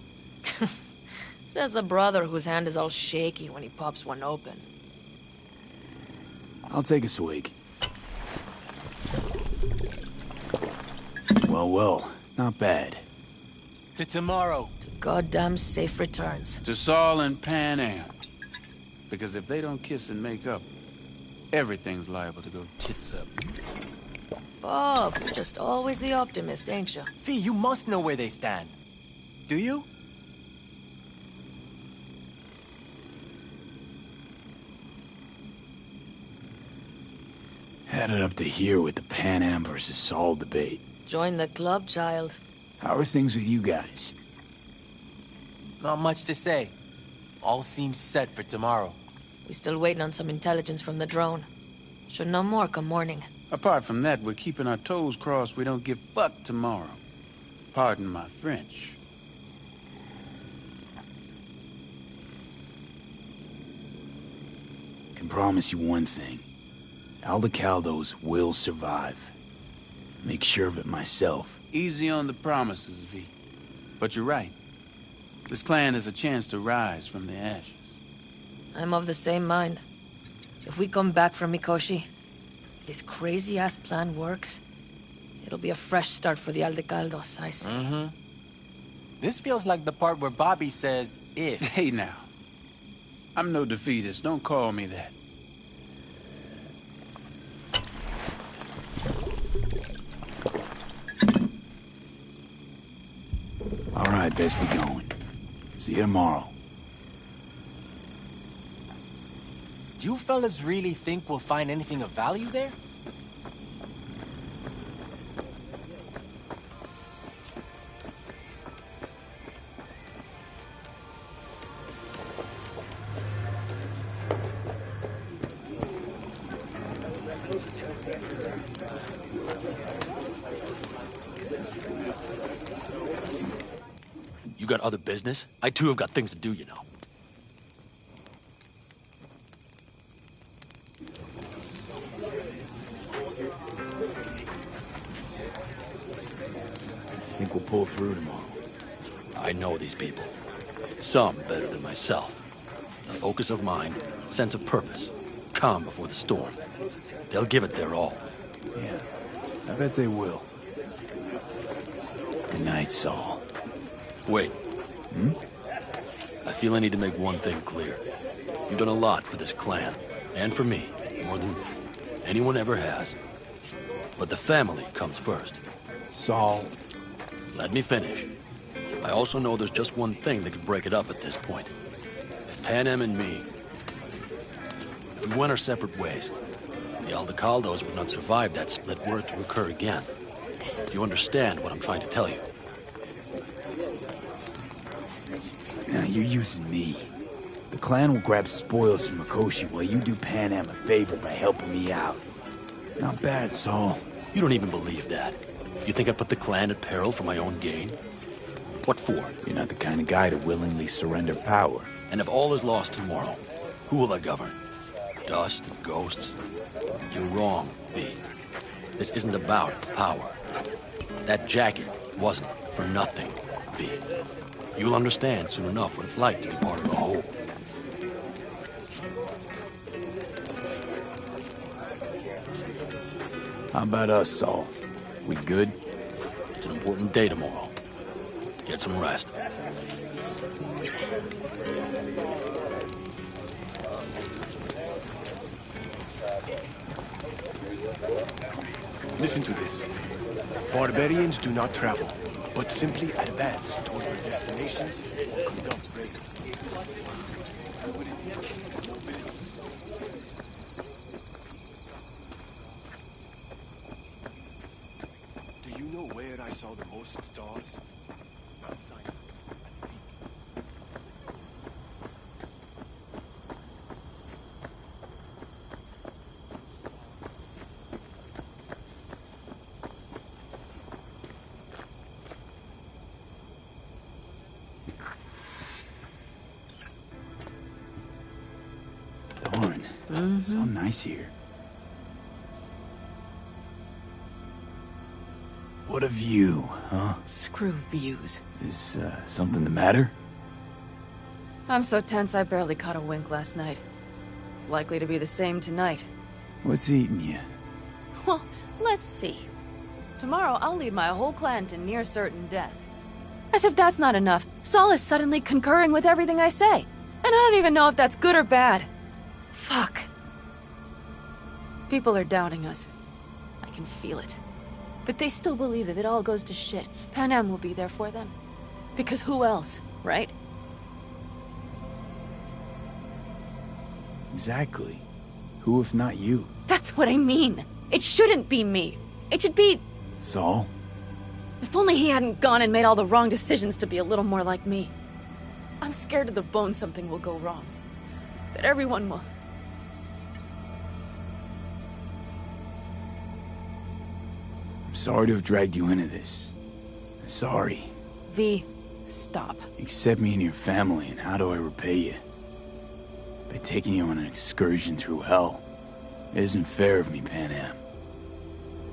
Says the brother whose hand is all shaky when he pops one open. I'll take a swig. Well, not bad. To tomorrow. To goddamn safe returns. To Saul and Pan Am. Because if they don't kiss and make up, everything's liable to go tits up. Bob, you're just always the optimist, ain't you? Fee, you must know where they stand. Do you? Had it up to here with the Pan Am versus Saul debate. Join the club, child. How are things with you guys? Not much to say. All seems set for tomorrow. We still waiting on some intelligence from the drone. Should know more come morning. Apart from that, we're keeping our toes crossed we don't get fucked tomorrow. Pardon my French. Can promise you one thing. Aldecaldos will survive. Make sure of it myself. Easy on the promises, V. But you're right. This clan has a chance to rise from the ashes. I'm of the same mind. If we come back from Mikoshi, if this crazy-ass plan works, it'll be a fresh start for the Aldecaldos, I say. Mm-hmm. This feels like the part where Bobby says, if. Hey now. I'm no defeatist, don't call me that. All right, best be going. See you tomorrow. Do you fellas really think we'll find anything of value there? got other business. I too have got things to do, you know. I think we'll pull through tomorrow. I know these people. Some better than myself. The focus of mind, sense of purpose, calm before the storm. They'll give it their all. Yeah, I bet they will. Good night, Saul. Wait. I feel I need to make one thing clear. You've done a lot for this clan, and for me, more than anyone ever has. But the family comes first. Saul. Let me finish. I also know there's just one thing that could break it up at this point. If Panem and me... If we went our separate ways, the Aldecaldos would not survive that split were it to occur again. You understand what I'm trying to tell you? Now, you're using me. The clan will grab spoils from Mikoshi while you do Panem a favor by helping me out. Not bad, Saul. You don't even believe that. You think I'd put the clan at peril for my own gain? What for? You're not the kind of guy to willingly surrender power. And if all is lost tomorrow, who will I govern? Dust and ghosts? You're wrong, B. This isn't about power. That jacket wasn't for nothing, B. You'll understand soon enough what it's like to be part of a whole. How about us, Saul? We good? It's an important day tomorrow. Get some rest. Listen to this. Barbarians do not travel, but simply advance toward their destinations or conduct raids. Do you know where I saw the most stars? Outside. Darn. So nice here. What a view, huh? Screw views. Is, something the matter? I'm so tense I barely caught a wink last night. It's likely to be the same tonight. What's eating you? Well, let's see. Tomorrow I'll lead my whole clan to near certain death. As if that's not enough, Saul is suddenly concurring with everything I say. And I don't even know if that's good or bad. Fuck. People are doubting us. I can feel it. But they still believe that if it all goes to shit, Panem will be there for them. Because who else, right? Exactly. Who if not you? That's what I mean. It shouldn't be me. It should be... Saul? If only he hadn't gone and made all the wrong decisions to be a little more like me. I'm scared to the bone something will go wrong. That everyone will... I'm sorry to have dragged you into this. Sorry. V, stop. You accept me and your family, and how do I repay you? By taking you on an excursion through hell. It isn't fair of me, Panem.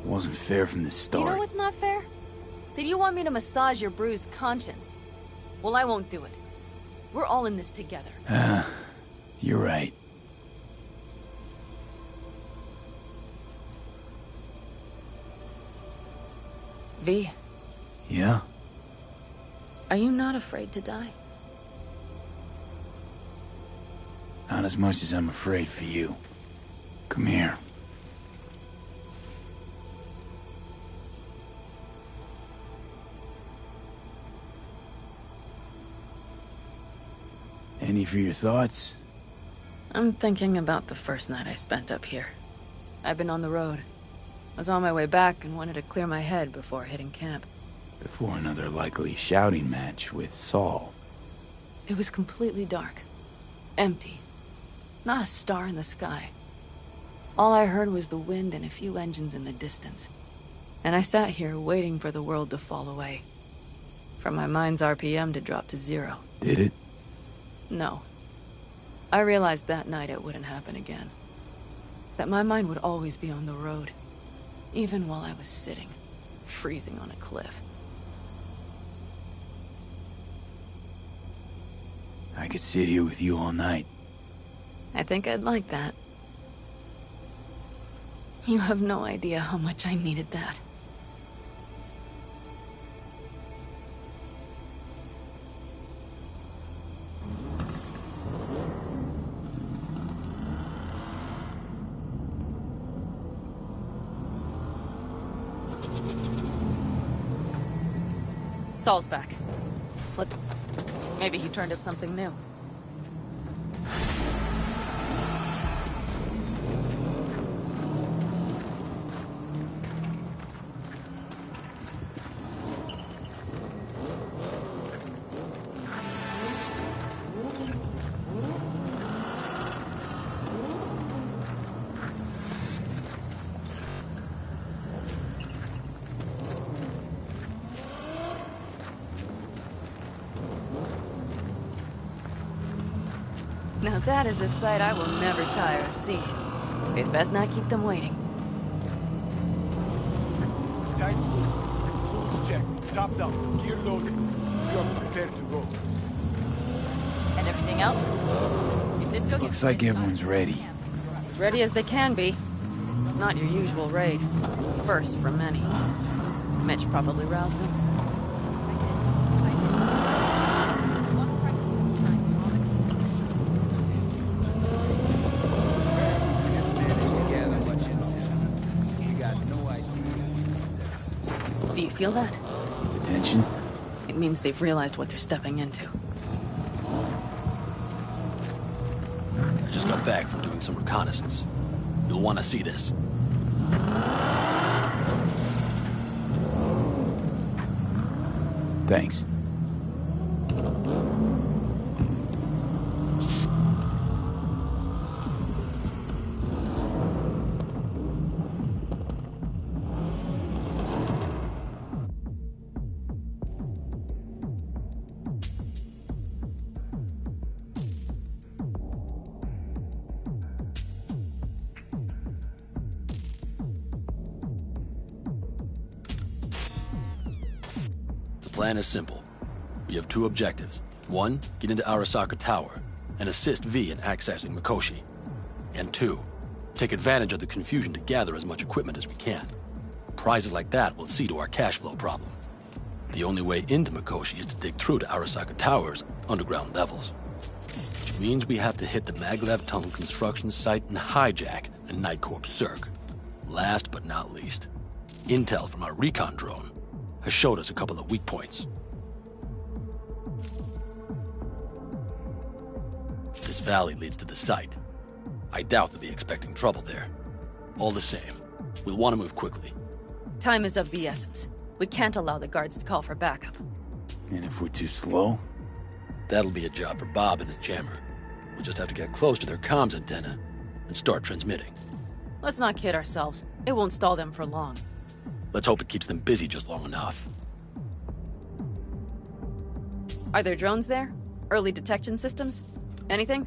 It wasn't fair from the start. You know what's not fair? That you want me to massage your bruised conscience. Well, I won't do it. We're all in this together. You're right. V. Yeah? Are you not afraid to die? Not as much as I'm afraid for you. Come here. Any for your thoughts? I'm thinking about the first night I spent up here. I've been on the road. I was on my way back and wanted to clear my head before hitting camp. Before another likely shouting match with Saul. It was completely dark. Empty. Not a star in the sky. All I heard was the wind and a few engines in the distance. And I sat here waiting for the world to fall away. for my mind's RPM to drop to 0. Did it? No. I realized that night it wouldn't happen again. That my mind would always be on the road, even while I was sitting, freezing on a cliff. I could sit here with you all night. I think I'd like that. You have no idea how much I needed that. Saul's back. Maybe he turned up something new. Now that is a sight I will never tire of seeing. We'd best not keep them waiting. Tanks full. Fluids checked. Topped up. Gear loaded. We are prepared to go. And everything else? If this goes Looks like everyone's ready. as ready as they can be. It's not your usual raid. First for many. Mitch probably roused them. Do you feel that? The tension? It means they've realized what they're stepping into. I just got back from doing some reconnaissance. You'll want to see this. Thanks. The plan is simple. We have 2 objectives. 1, get into Arasaka Tower and assist V in accessing Mikoshi. And 2, take advantage of the confusion to gather as much equipment as we can. Prizes like that will see to our cash flow problem. The only way into Mikoshi is to dig through to Arasaka Tower's underground levels. Which means we have to hit the Maglev Tunnel construction site and hijack a Night Corps Cirque. Last but not least, intel from our recon drone has showed us a couple of weak points. This valley leads to the site. I doubt they'll be expecting trouble there. All the same, we'll want to move quickly. Time is of the essence. We can't allow the guards to call for backup. And if we're too slow? That'll be a job for Bob and his jammer. We'll just have to get close to their comms antenna and start transmitting. Let's not kid ourselves. It won't stall them for long. Let's hope it keeps them busy just long enough. Are there drones there? Early detection systems? Anything?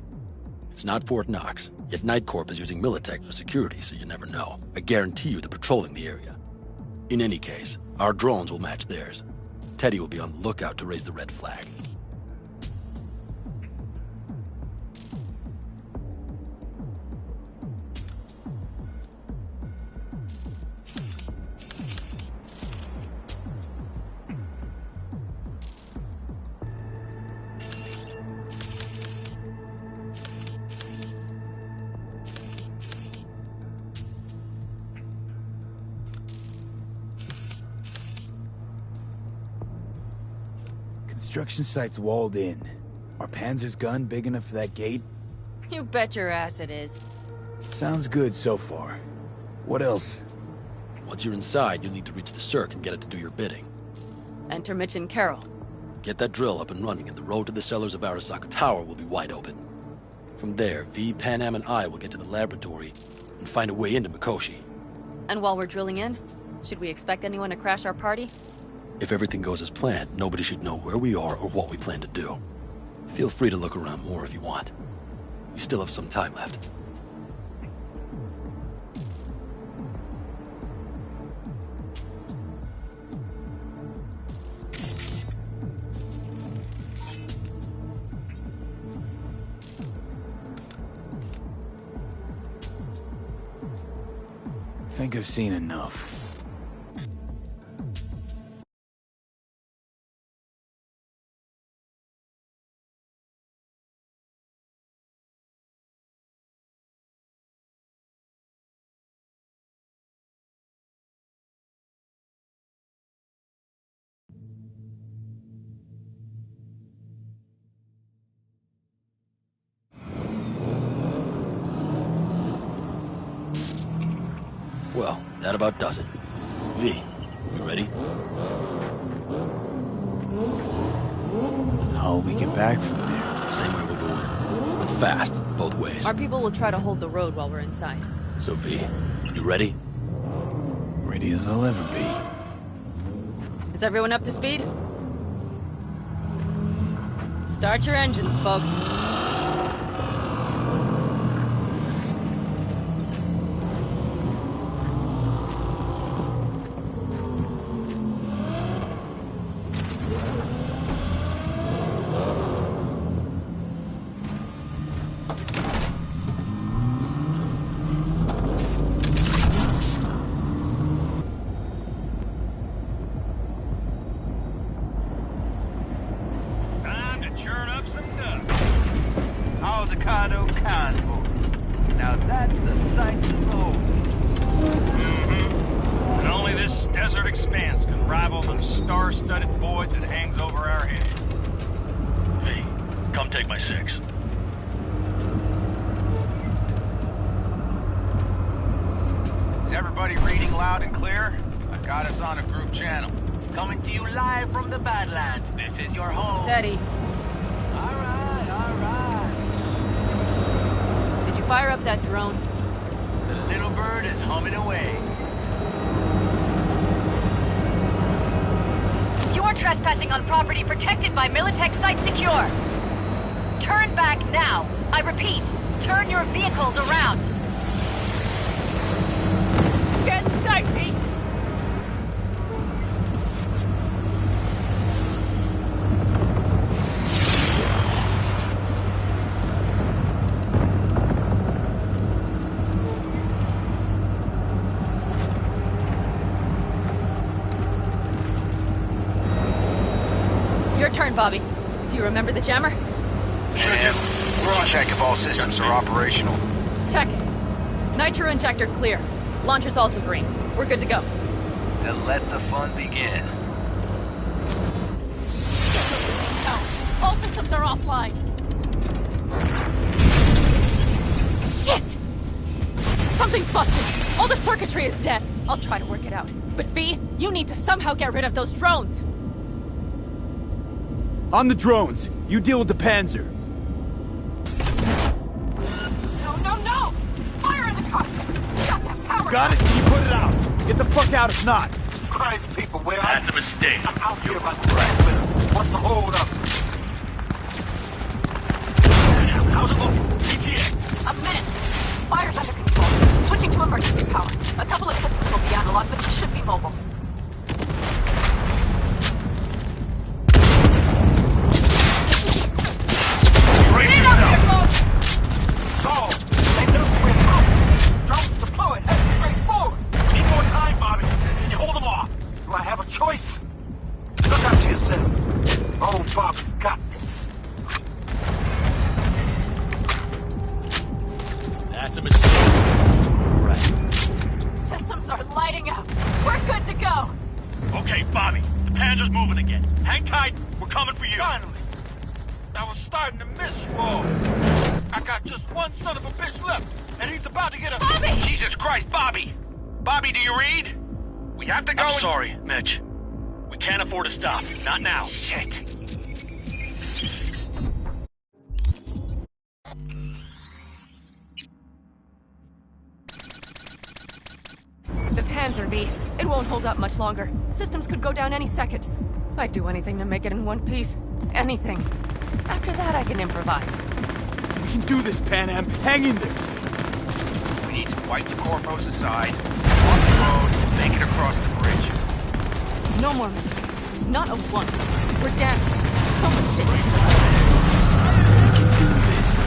It's not Fort Knox, yet Night Corp is using Militech for security, so you never know. I guarantee you they're patrolling the area. In any case, our drones will match theirs. Teddy will be on the lookout to raise the red flag. Construction site's walled in. Are Panzer's gun big enough for that gate? You bet your ass it is. Sounds good so far. What else? Once you're inside, you'll need to reach the Cirque and get it to do your bidding. Enter Mitch and Carol. Get that drill up and running, and the road to the cellars of Arasaka Tower will be wide open. From there, V, Pan Am, and I will get to the laboratory and find a way into Mikoshi. And while we're drilling in, should we expect anyone to crash our party? If everything goes as planned, nobody should know where we are or what we plan to do. Feel free to look around more if you want. We still have some time left. I think I've seen enough. Well, that about does it. V, you ready? How will we get back from there? Same way we're going. And fast, both ways. Our people will try to hold the road while we're inside. So V, you ready? Ready as I'll ever be. Is everyone up to speed? Start your engines, folks. Trespassing on property protected by Militech Site Secure. Turn back now. I repeat, turn your vehicles around. It's getting dicey. Turn, Bobby. Do you remember the jammer? Yeah, we're on check if all systems are operational. Check. Nitro injector clear. Launcher's also green. We're good to go. Then let the fun begin. All systems are offline. Shit! Something's busted. All the circuitry is dead. I'll try to work it out. But V, you need to somehow get rid of those drones. On the drones. You deal with the Panzer. No, no, no! Fire in the car! Got that power! Got it! You put it out! Get the fuck out if not! Christ, people, where are That's a mistake. I'm out here about to crash with him. What's the hold up? How's it going? ETA. A minute! Fire's under control. Switching to emergency power. A couple of systems will be analog, but you should be mobile. Choice? Look after yourself. Oh, Bobby's got this. That's a mistake. Right. Systems are lighting up. We're good to go. Okay, Bobby. The Panzer's moving again. Hang tight. We're coming for you. Finally. I was starting to miss you all. I got just one son of a bitch left, and he's about to get a... Bobby! Jesus Christ, Bobby! Bobby, do you read? We have to go. I'm sorry, Mitch. We can't afford to stop. Not now. Shit. The Panzer, V. It won't hold up much longer. Systems could go down any second. I'd do anything to make it in one piece. Anything. After that, I can improvise. We can do this, Pan Am. Hang in there. We need to wipe the Corpos aside, walk the road, make it across the bridge. No more mistakes. Not a one. We're damaged. So much shit is We can do this.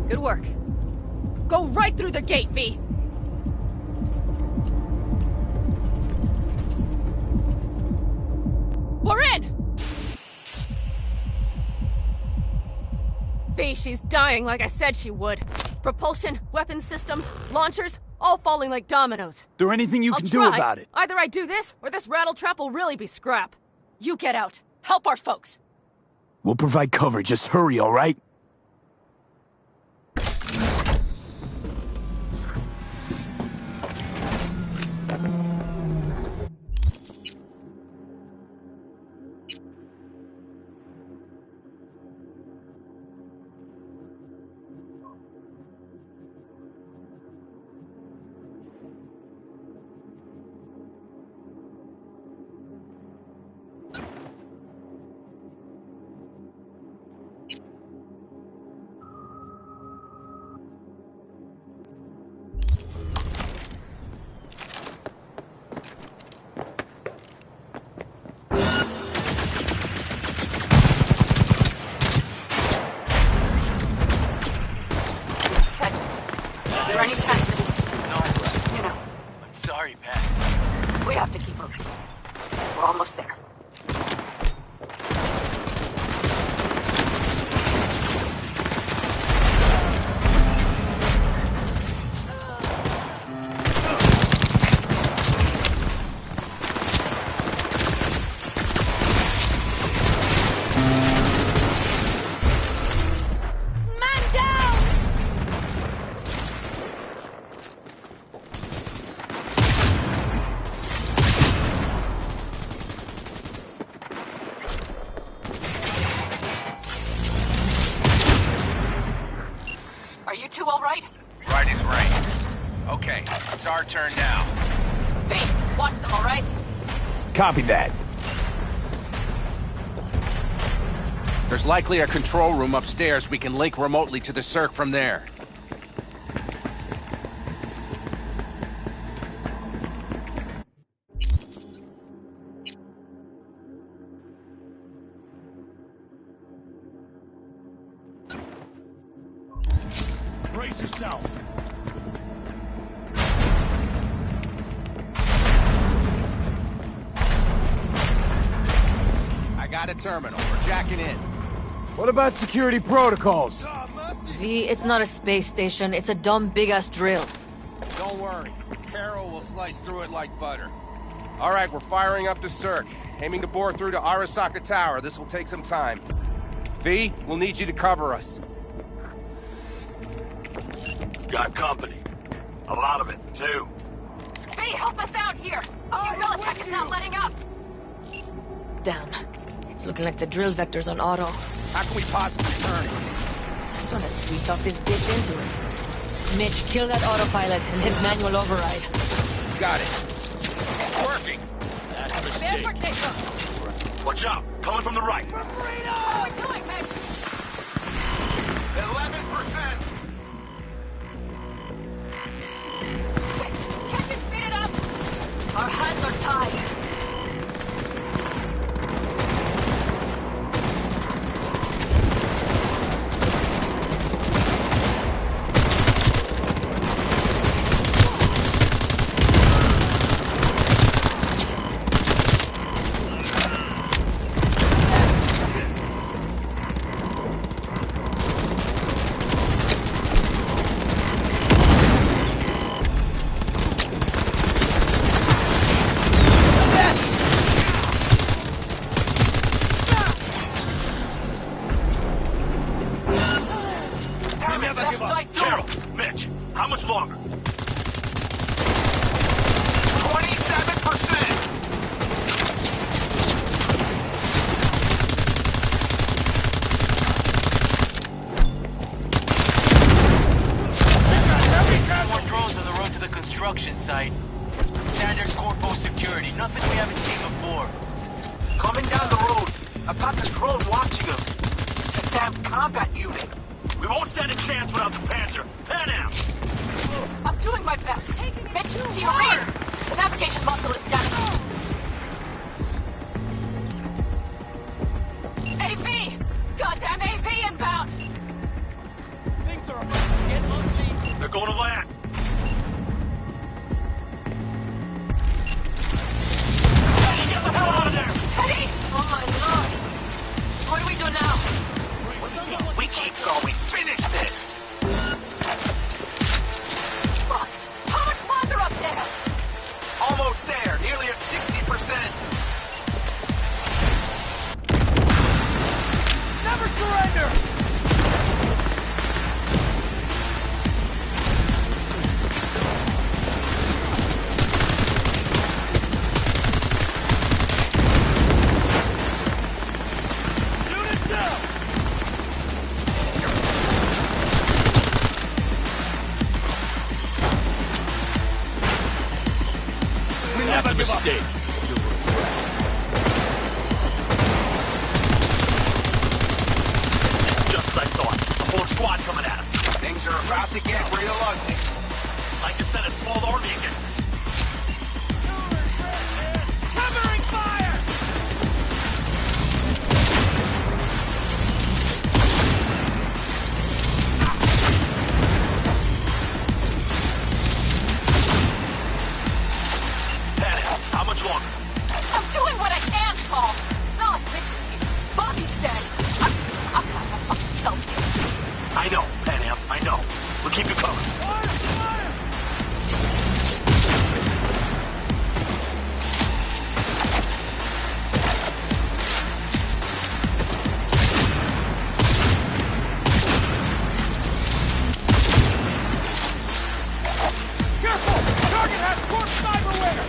Good work. Go right through the gate, V. We're in! V, she's dying like I said she would. Propulsion, weapon systems, launchers, all falling like dominoes. Is there anything you can do about it? Either I do this, or this rattletrap will really be scrap. You get out. Help our folks. We'll provide cover. Just hurry, all right? Is there any chance that it's... You know. I'm sorry, Pat. We have to keep moving. We're almost there. Are you two all right? Right is rain. Okay, it's our turn now. V, watch them, all right? Copy that. There's likely a control room upstairs. We can link remotely to the circ from there. Brace yourselves. I got a terminal. We're jacking in. What about security protocols? V, it's not a space station. It's a dumb big-ass drill. Don't worry. Carol will slice through it like butter. All right, we're firing up the circ. Aiming to bore through to Arasaka Tower. This will take some time. V, we'll need you to cover us. Got company. A lot of it, too. V, help us out here! Your Militech is not letting up! Damn. It's looking like the drill vector's on auto. How can we possibly turn it? I'm gonna sweep talk this bitch into it. Mitch, kill that autopilot and hit manual override. Got it. It's working. That's a mistake. Watch out. Coming from the right. What are we doing, Mitch? 11%. Can't you speed it up? Our hands are tied. bitch. How much longer? 27%! More drones on the road to the construction site. Standard corpo security, nothing we haven't seen before. Coming down the road. I've got the drone watching them. It's a damn combat unit. We won't stand a chance without the Panzer. Pan out! I'm doing my best. Mitch, do you read? The navigation muscle is jammed. AP! Goddamn AP inbound! Things are about to get ugly. They're going to land. Eddie, get the hell out of there! Eddie! Oh my lord! What do we do now? We keep going. Finish this! Fuck! How much longer up there? Almost there. Nearly at 60%. Never surrender! Unit down! That's a mistake. Just as I thought. A whole squad coming at us. Things are about to get real ugly. I can send a small army against us. Covering fire! How much longer? I'm doing what I can, Paul. It's not like bitches here. Bobby's dead. I'm not gonna fuck myself here. I know, Pan Am, I know. We'll keep you covered. Careful! Target has corp cyberware!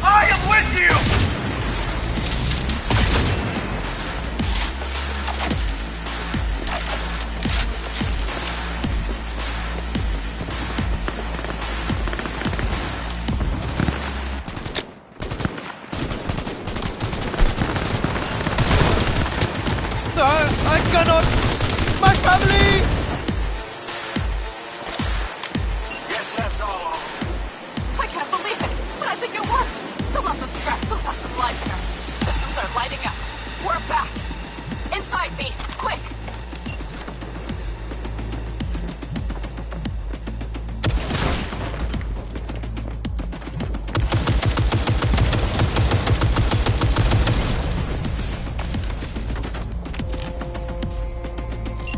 I am with you! I cannot! My family! Yes, that's all. I can't believe it, but I think it worked. The lump of scrap still got some life there. Systems are lighting up. We're back. Inside me, quick!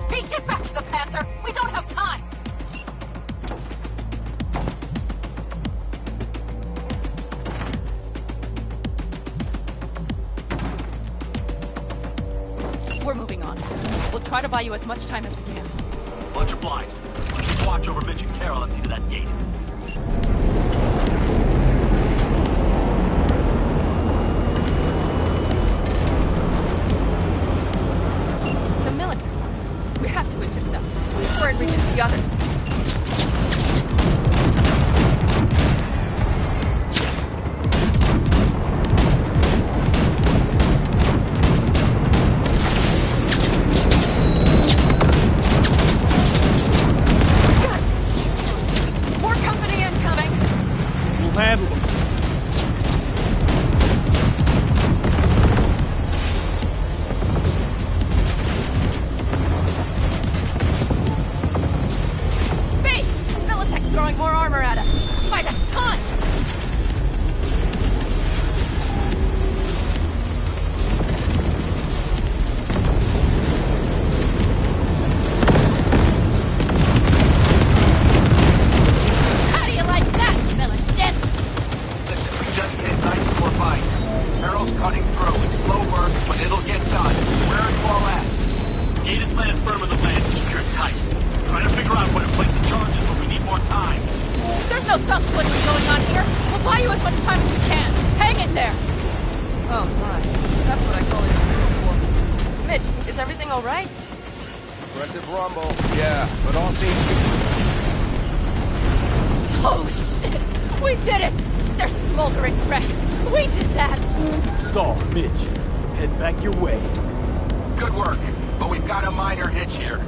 Hey, get back to the Panzer! We don't have time! We're moving on. We'll try to buy you as much time as we can. Bunch of blind. Keep watch over Mitch and Carol and see to that gate. The military. We have to intercept before it reaches the others. More company incoming! We'll handle them. B! Militech's throwing more armor at us! By the ton! How do you like that, militia? Listen, we just hit 94 bites. Carol's cutting through. It's slow work, but it'll Gate is planted firm on the land, secured tight. Trying to figure out where to place the charges, but we need more time. There's no thumb splitting going on here. We'll buy you as much time as we can. Hang in there. Oh my, that's what I call it. Mitch, is everything all right? Aggressive rumble. Yeah, but all seems good. Holy shit! We did it! They're smoldering wrecks. We did that! Saul, Mitch, head back your way. Good work, but we've got a minor hitch here.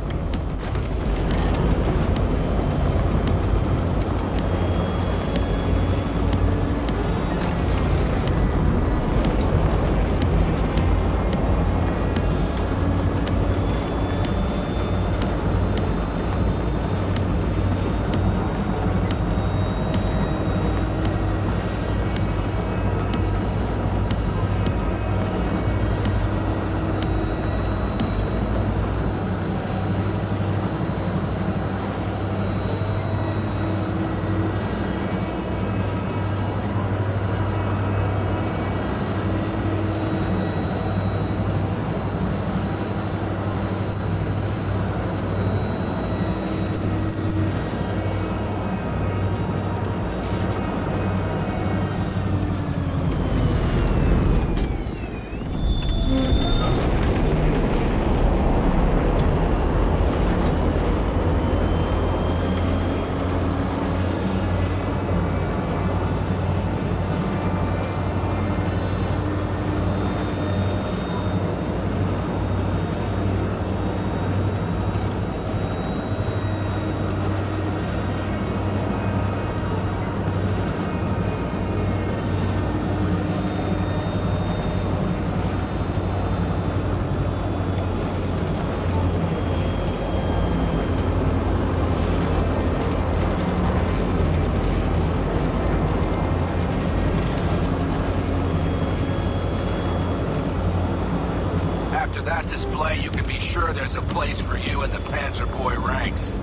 After that display, you can be sure there's a place for you in the Panzer Boy ranks.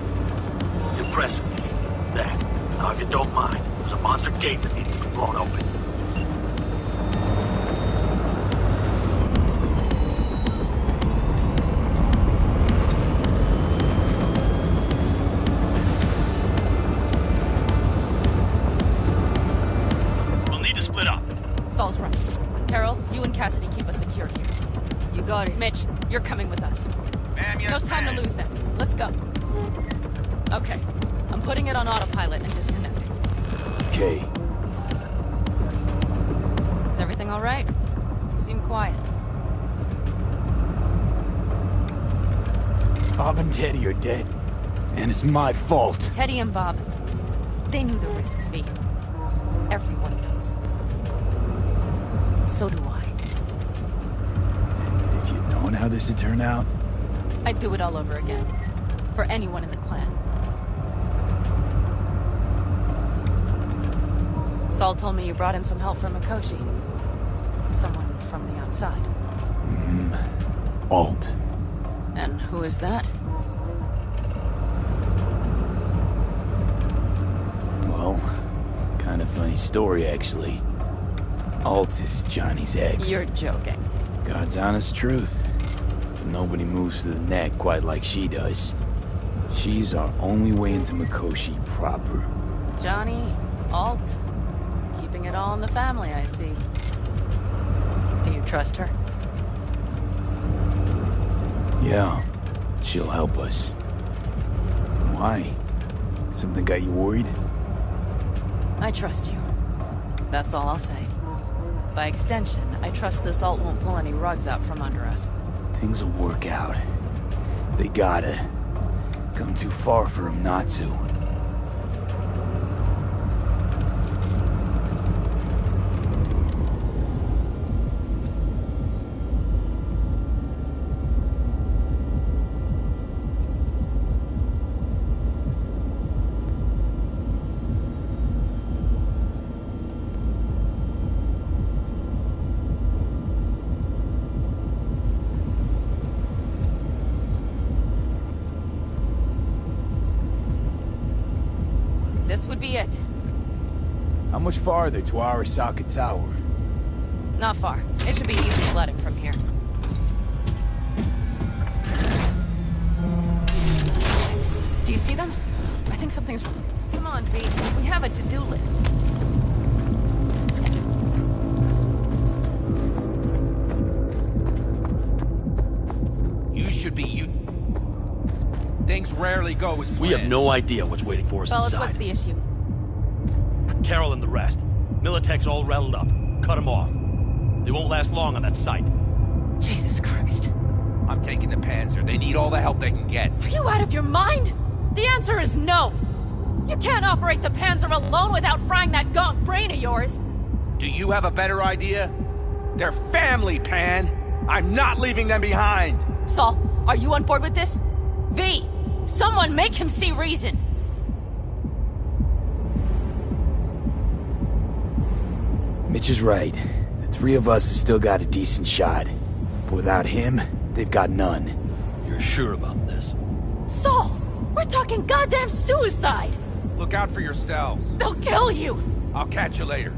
Impressive. That. Now, if you don't mind, there's a monster gate that needs to be blown open. We'll need to split up. Saul's right. Carol, you and Cassidy keep us secure here. You got it. Mitch, you're coming with us. Ma'am, yes, no time to lose then. Let's go. Okay. I'm putting it on autopilot and disconnecting. Okay. Is everything all right? You seem quiet. Bob and Teddy are dead. And it's my fault. Teddy and Bob, they knew the risks, V. Everyone knows. So do I. If you'd known how this would turn out... I'd do it all over again. For anyone in the clan. Saul told me you brought in some help from Mikoshi. Someone from the outside. Alt. And who is that? Well, kind of funny story, actually. Alt is Johnny's ex. You're joking. God's honest truth. Nobody moves to the neck quite like she does. She's our only way into Mikoshi proper. Johnny, Alt, keeping it all in the family, I see. Do you trust her? Yeah, she'll help us. Why? Something got you worried? I trust you. That's all I'll say. By extension, I trust this Alt won't pull any rugs out from under us. Things will work out. They gotta. Come too far for him not to. This would be it. How much farther to Arasaka Tower? Not far. It should be easy sledding from here. Do you see them? I think something's wrong. Come on, V. We have a to-do list. You should be Things rarely go as planned. We have no idea what's waiting for us Fellas, inside. what's the issue? Carol and the rest. Militech's all rattled up. Cut them off. They won't last long on that site. Jesus Christ. I'm taking the Panzer. They need all the help they can get. Are you out of your mind? The answer is no. You can't operate the Panzer alone without frying that gonk brain of yours. Do you have a better idea? They're family, Pan. I'm not leaving them behind. Saul, are you on board with this? V, someone make him see reason. Mitch is right. The three of us have still got a decent shot. But without him, they've got none. You're sure about this? Saul, we're talking goddamn suicide. Look out for yourselves. They'll kill you. I'll catch you later.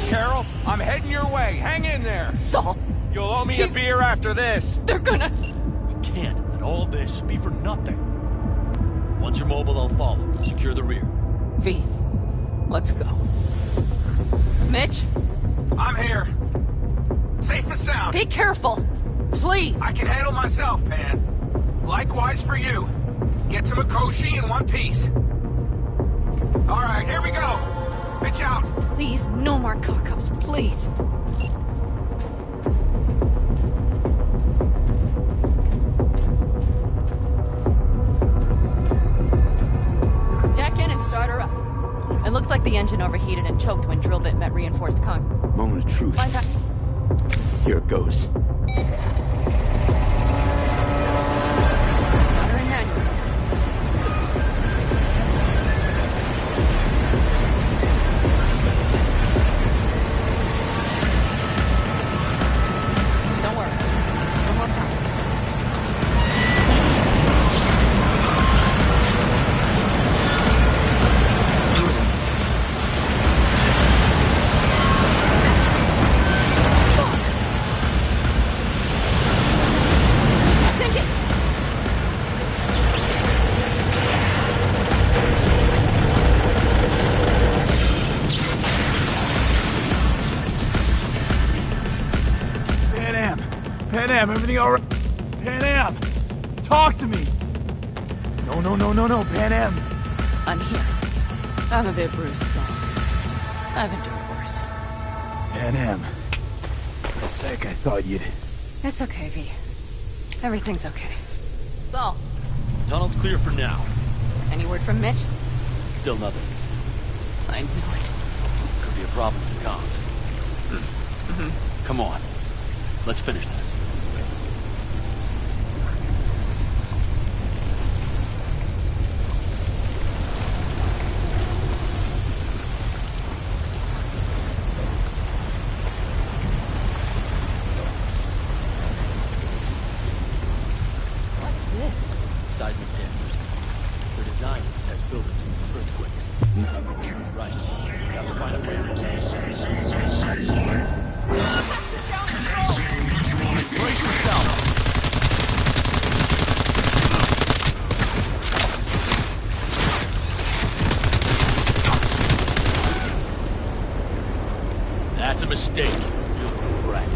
Carol, I'm heading your way. Hang in there. Saul. You'll owe me a beer after this. They're gonna... We can't let all this be for nothing. Once you're mobile, I'll follow. Secure the rear. V, let's go. Mitch? I'm here. Safe and sound. Be careful. Please. I can handle myself, Pan. Likewise for you. Get to Mikoshi in one piece. All right, here we go. Pitch out. Please, no more cock-ups, please. Jack in and start her up. It looks like the engine overheated and choked when drill bit met reinforced concrete. Moment of truth. Here it goes. Water and manual. Don't worry. No more power. Pan Am, everything all right? Pan Am, talk to me. No, Pan Am. I'm here. I'm a bit bruised, Saul. I've endured worse. Pan Am. For a sec, I thought you'd... It's okay, V. Everything's okay. Saul. Tunnel's clear for now. Any word from Mitch? Still nothing. I knew it. Could be a problem with the comms. Mm-hmm. Come on. Let's finish this. What's this? Seismic dampers. They're designed to detect buildings against earthquakes. Right. We have to find a way to brace yourself! That's a mistake. You'll regret.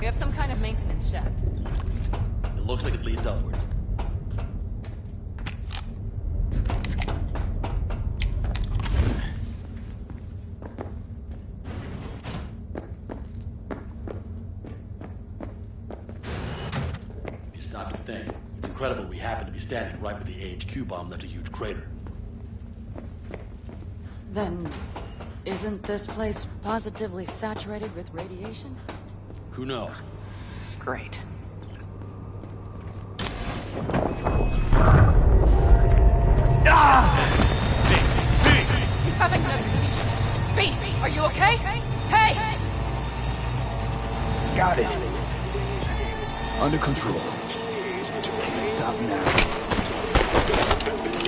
We have some kind of maintenance shaft. It looks like it leads upwards. If you stop to think, it's incredible we happen to be standing right where the AHQ bomb left a huge crater. Then, isn't this place positively saturated with radiation? Who knows? Great. He's having another seizure. B, are you okay? Hey! Got it. Under control. Can't stop now.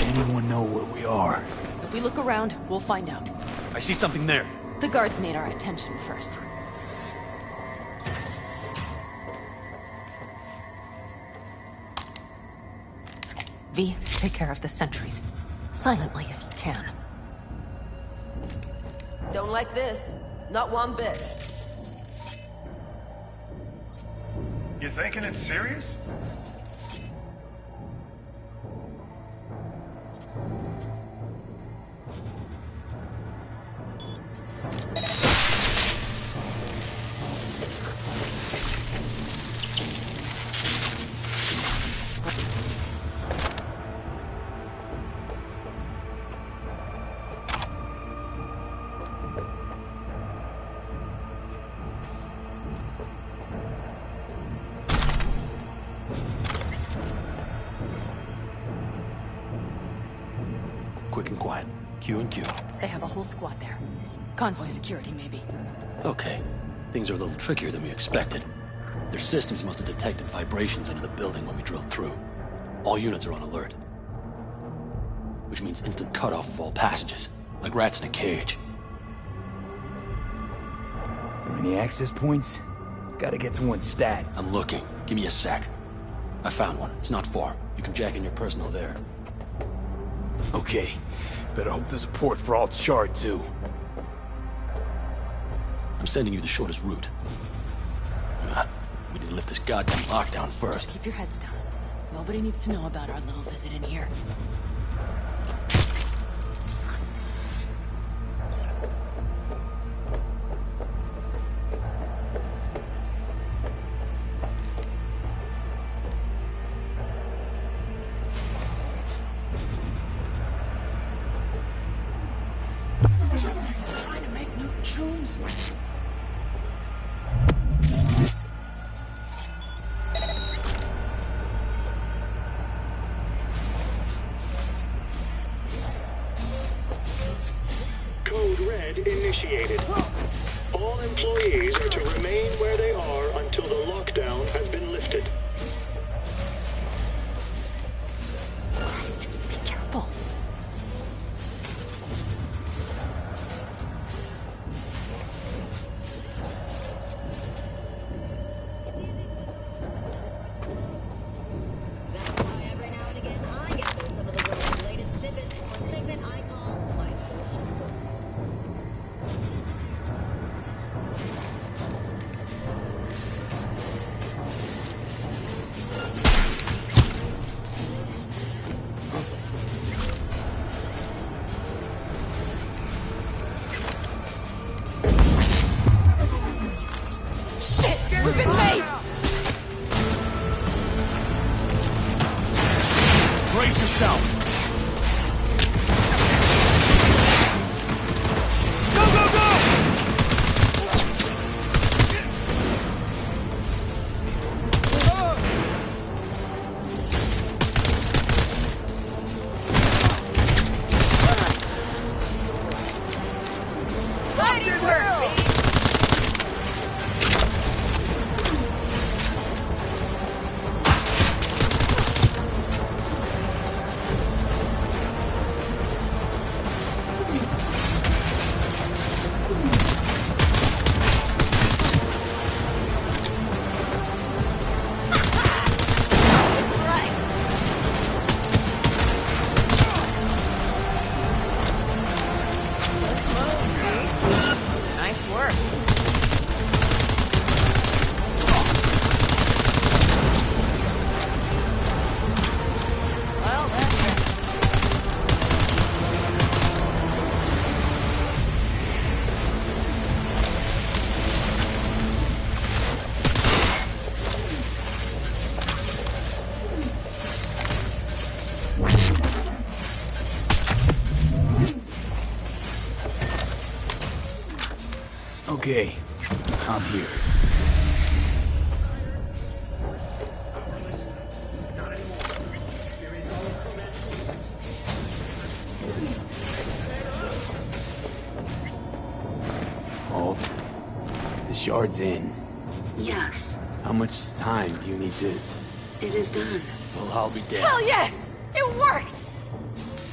Anyone know where we are? If we look around, we'll find out. I see something there. The guards need our attention first. V, take care of the sentries. Silently if you can. Don't like this. Not one bit. You thinking it's serious? Quick and quiet. Q and Q. They have a whole squad there. Convoy security, maybe. Okay. Things are a little trickier than we expected. Their systems must have detected vibrations into the building when we drilled through. All units are on alert. Which means instant cutoff of all passages, like rats in a cage. Any access points? Gotta get to one stat. I'm looking. Give me a sec. I found one. It's not far. You can jack in your personal there. Okay. Better hope there's a port for Alt's shard, too. I'm sending you the shortest route. We need to lift this goddamn lockdown first. Keep your heads down. Nobody needs to know about our little visit in here. Trying to make new tunes. Code Red initiated. All employees are to remain where they are until the lockdown has been lifted. Christ, be careful. Shit! We've been made! Brace yourself! Go, go, go! Mighty work, baby! Nice work. Well, that's it. Okay. I'm here. Guards in. Yes, How much time do you need to... it is done. Well, I'll be damned. Hell yes! It worked!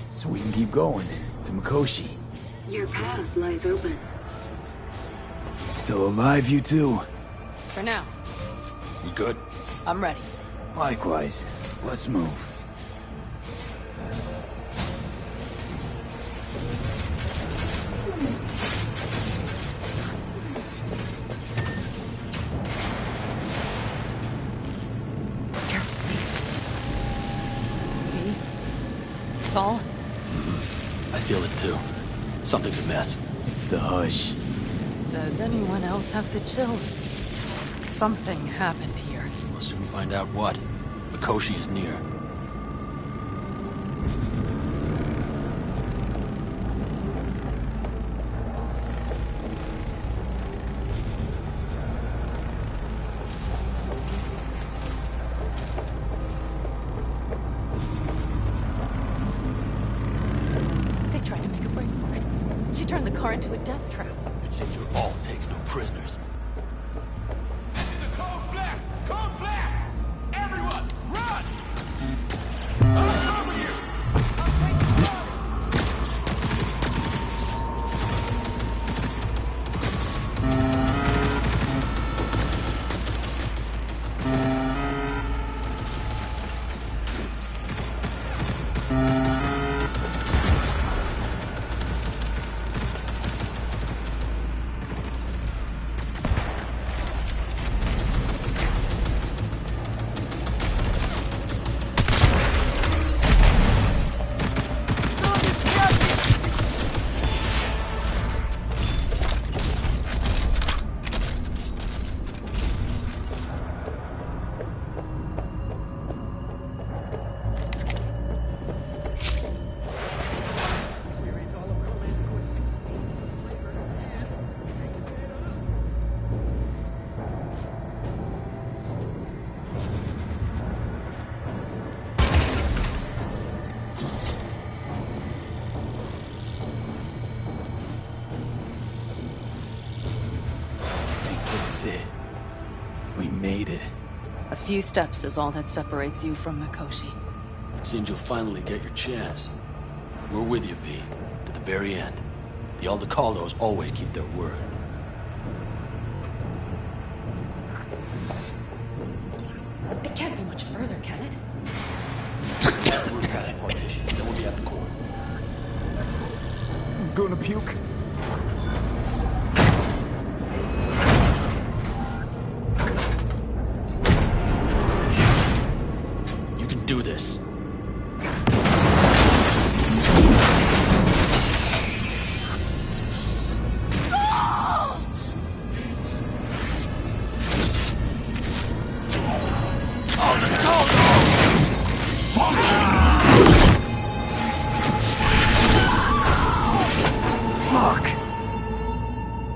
So we can keep going to Mikoshi. Your path lies open. Still alive, you two? For now. You good? I'm ready. Likewise. Let's move. Saul? I feel it too. Something's amiss. It's the hush. Does anyone else have the chills? Something happened here. We'll soon find out what. Mikoshi is near. They tried to make a break for it. She turned the car into a death trap. It seems your all takes no prisoners. Code black! Code black! Everyone, run! I'll cover you! This is it. We made it. A few steps is all that separates you from Mikoshi. It seems you'll finally get your chance. We're with you, V. To the very end. The Aldecaldos always keep their word. It can't be much further, can it? We're past partition, then we'll be at the court. I'm gonna puke. You can do this. Fuck!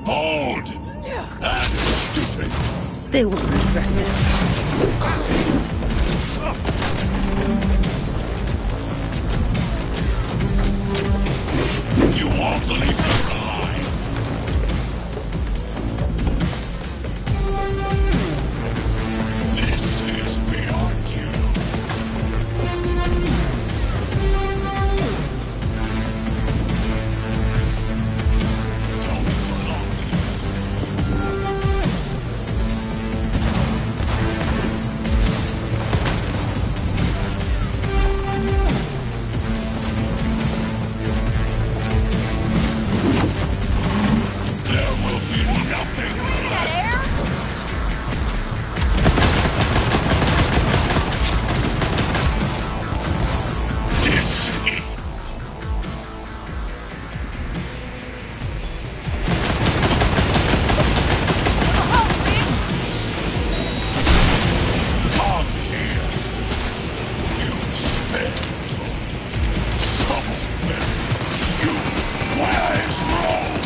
Hold! That's stupid! They will regret this. You won't leave her alive! This is beyond you. Don't prolong this. There will be nothing This is Come here, you spectacle. Troublemaker. You wise rogue.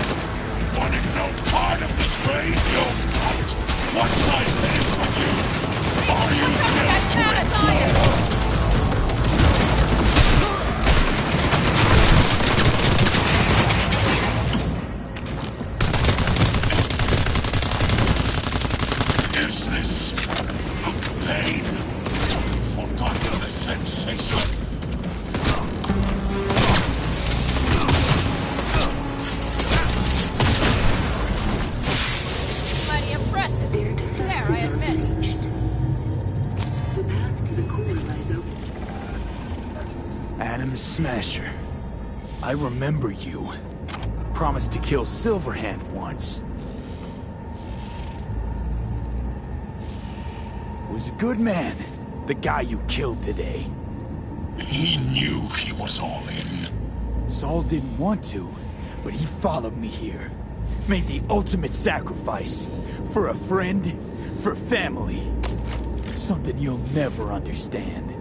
Wanting no part of this raid, you'll cut. Once I finish with you, are you built to endure? Their defenses are breached. The path to the core lies open. Adam Smasher. I remember you. Promised to kill Silverhand once. Was a good man, the guy you killed today. He knew he was all in. Saul didn't want to, but he followed me here. Made the ultimate sacrifice. For a friend, for family. Something you'll never understand.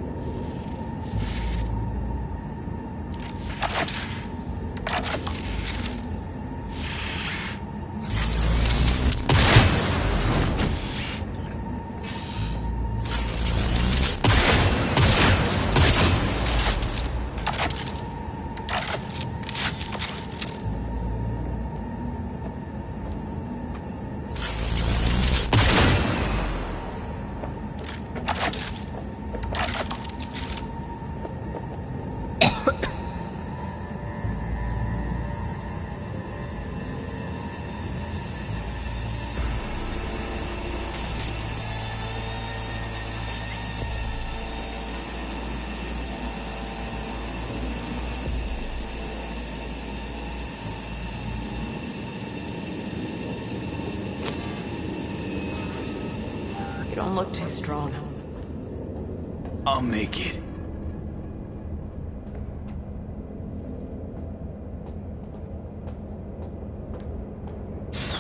You don't look too strong. I'll make it.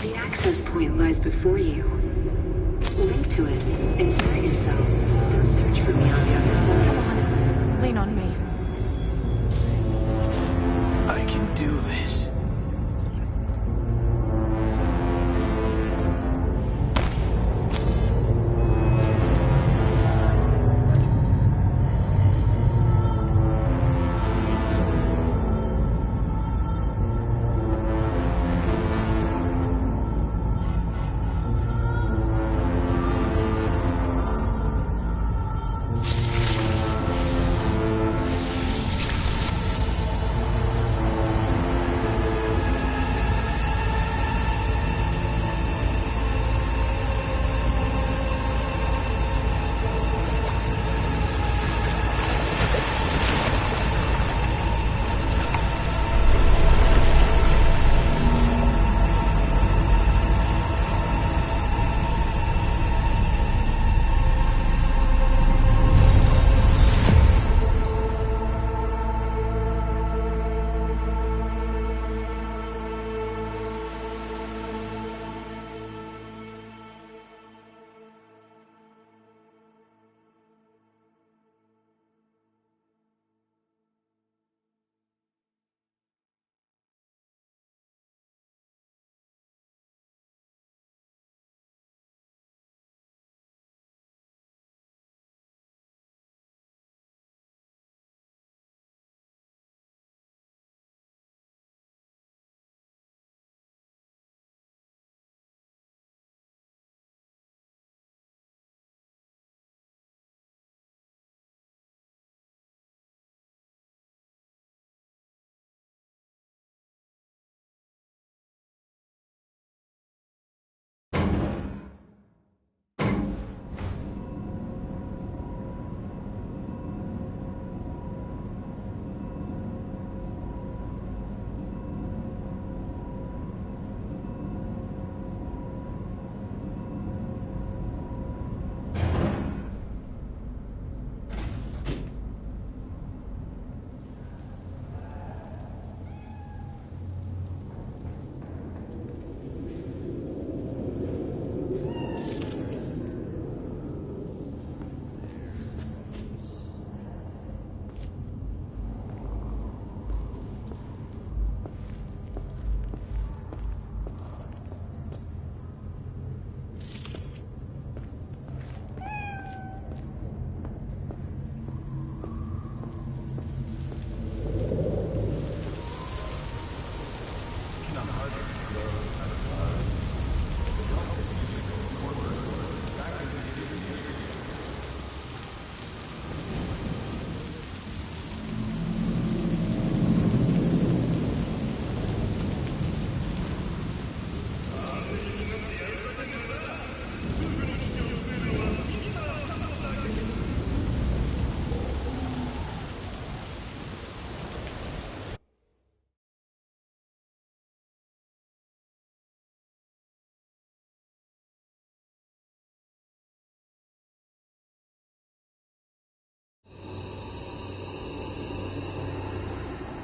The access point lies before you. Link to it, insert yourself, then search for me on the other side. Come on, lean on me. I can do this.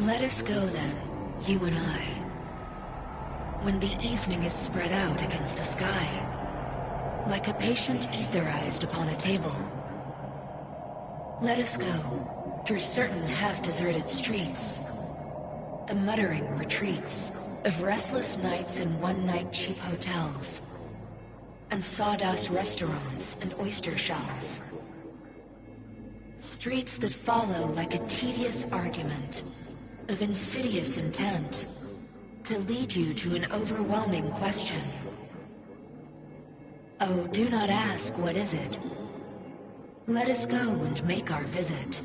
Let us go then, you and I. When the evening is spread out against the sky, like a patient etherized upon a table. Let us go through certain half-deserted streets, the muttering retreats of restless nights in one-night cheap hotels, and sawdust restaurants and oyster shells. Streets that follow like a tedious argument of insidious intent to lead you to an overwhelming question. Oh, do not ask, what is it? Let us go and make our visit.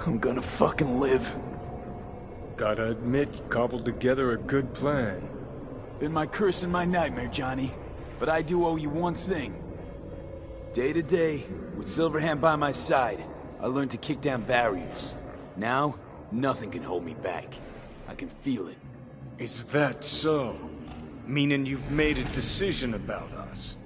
I'm gonna fucking live. Gotta admit, you cobbled together a good plan. Been my curse and my nightmare, Johnny. But I do owe you one thing. Day to day, with Silverhand by my side, I learned to kick down barriers. Now, nothing can hold me back. I can feel it. Is that so? Meaning you've made a decision about us?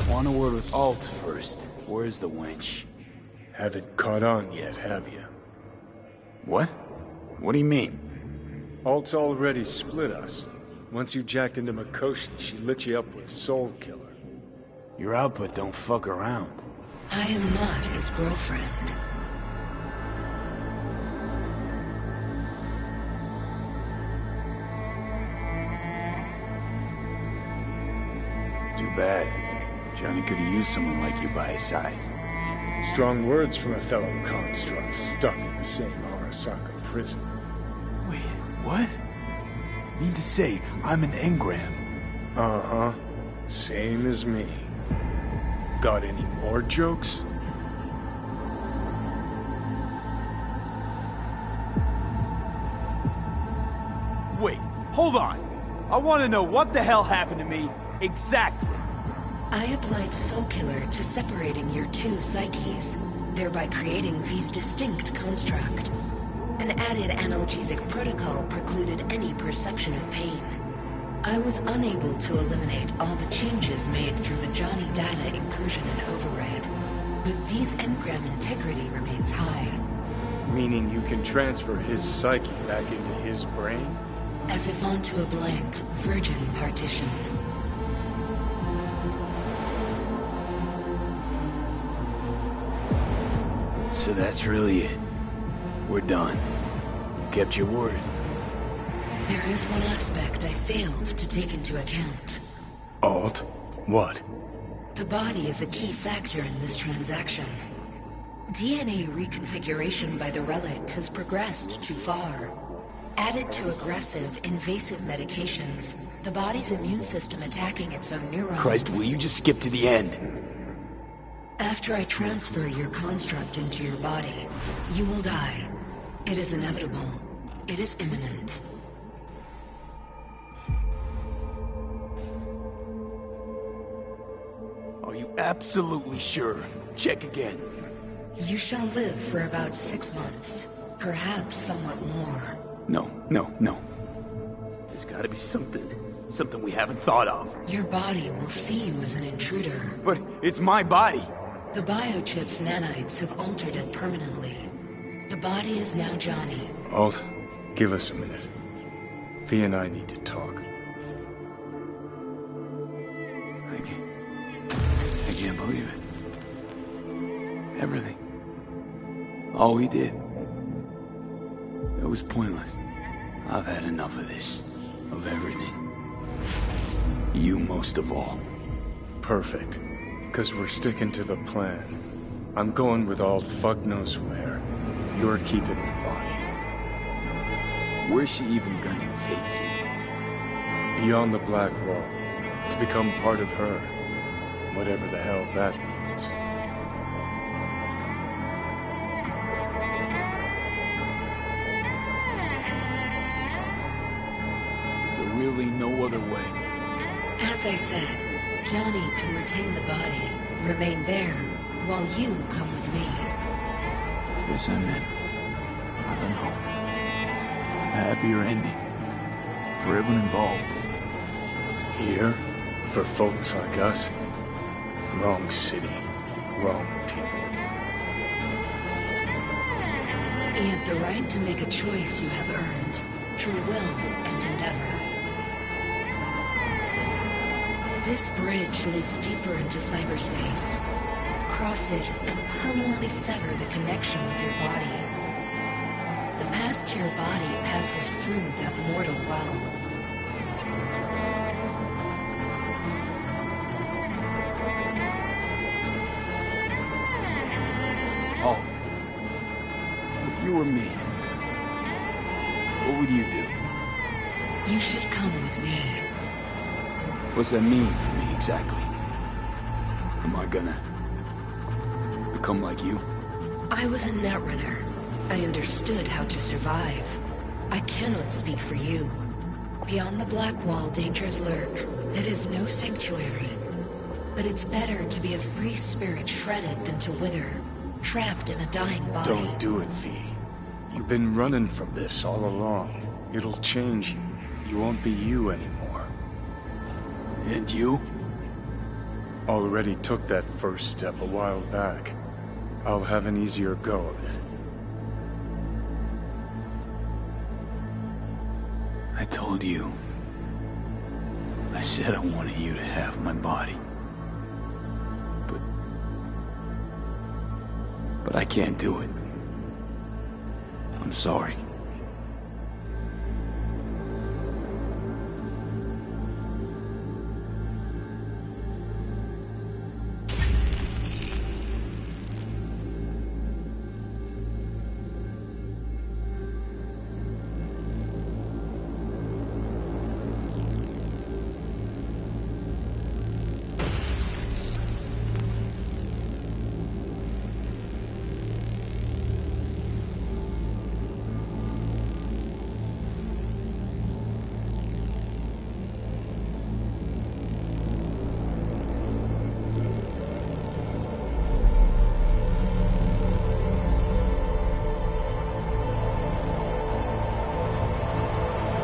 Want a word with Alt first. Where's the wench? Haven't caught on yet, have you? What? What do you mean? Alt's already split us. Once you jacked into Mikoshi, she lit you up with Soul Killer. Your output don't fuck around. I am not his girlfriend. Too bad. Johnny could have used someone like you by his side. Strong words from a fellow construct stuck in the same Arasaka prison. Wait, what? Mean to say, I'm an engram? Uh-huh. Same as me. Got any more jokes? Wait, hold on. I want to know what the hell happened to me exactly. I applied Soul Killer to separating your two psyches, thereby creating V's distinct construct. An added analgesic protocol precluded any perception of pain. I was unable to eliminate all the changes made through the Johnny data incursion and override, but V's engram integrity remains high. Meaning you can transfer his psyche back into his brain? As if onto a blank, virgin partition. So that's really it. We're done. You kept your word. There is one aspect I failed to take into account. Alt? What? The body is a key factor in this transaction. DNA reconfiguration by the relic has progressed too far. Added to aggressive, invasive medications, the body's immune system attacking its own neurons... Christ, will you just skip to the end? After I transfer your construct into your body, you will die. It is inevitable. It is imminent. Are you absolutely sure? Check again. You shall live for about 6 months. Perhaps somewhat more. No. There's gotta be something we haven't thought of. Your body will see you as an intruder. But it's my body. The biochip's nanites have altered it permanently. The body is now Johnny. Alt, give us a minute. V and I need to talk. I can't believe it. Everything. All we did. It was pointless. I've had enough of this. Of everything. You most of all. Perfect. Because we're sticking to the plan. I'm going with Alt fuck knows where. You're keeping the body. Where's she even gonna take you? Beyond the Black Wall. To become part of her. Whatever the hell that means. Is there really no other way? As I said, Johnny can retain the body, remain there, while you come with me. Yes, I meant. I don't know. A happier ending. For everyone involved. Here? For folks like us? Wrong city. Wrong people. Yet the right to make a choice you have earned, through will and endeavor. This bridge leads deeper into cyberspace. Cross it and permanently sever the connection with your body. The path to your body passes through that mortal well. Oh. If you were me, what would you do? You should come with me. What's that mean for me, exactly? Am I gonna become like you? I was a netrunner. I understood how to survive. I cannot speak for you. Beyond the Black Wall, dangers lurk. It is no sanctuary. But it's better to be a free spirit shredded than to wither, trapped in a dying body. Don't do it, V. You've been running from this all along. It'll change you. You won't be you anymore. And you? Already took that first step a while back. I'll have an easier go of it. I told you. I said I wanted you to have my body. But I can't do it. I'm sorry.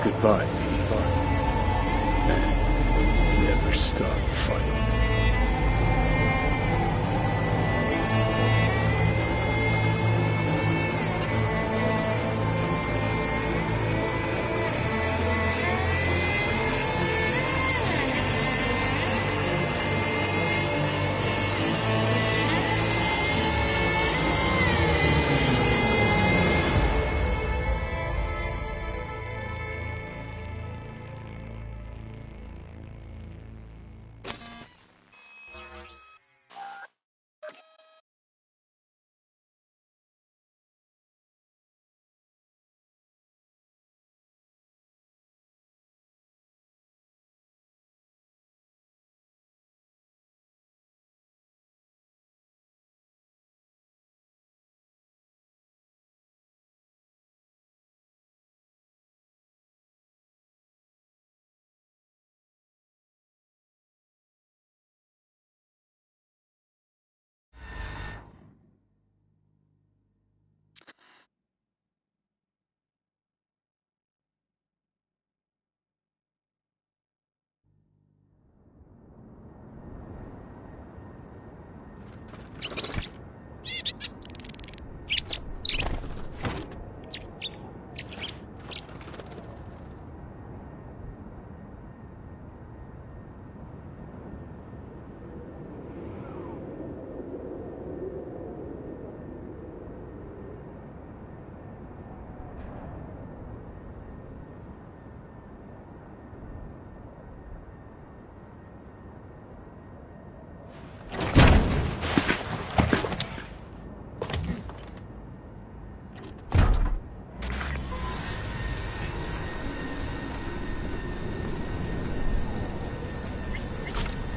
Goodbye, V. And never stop fighting.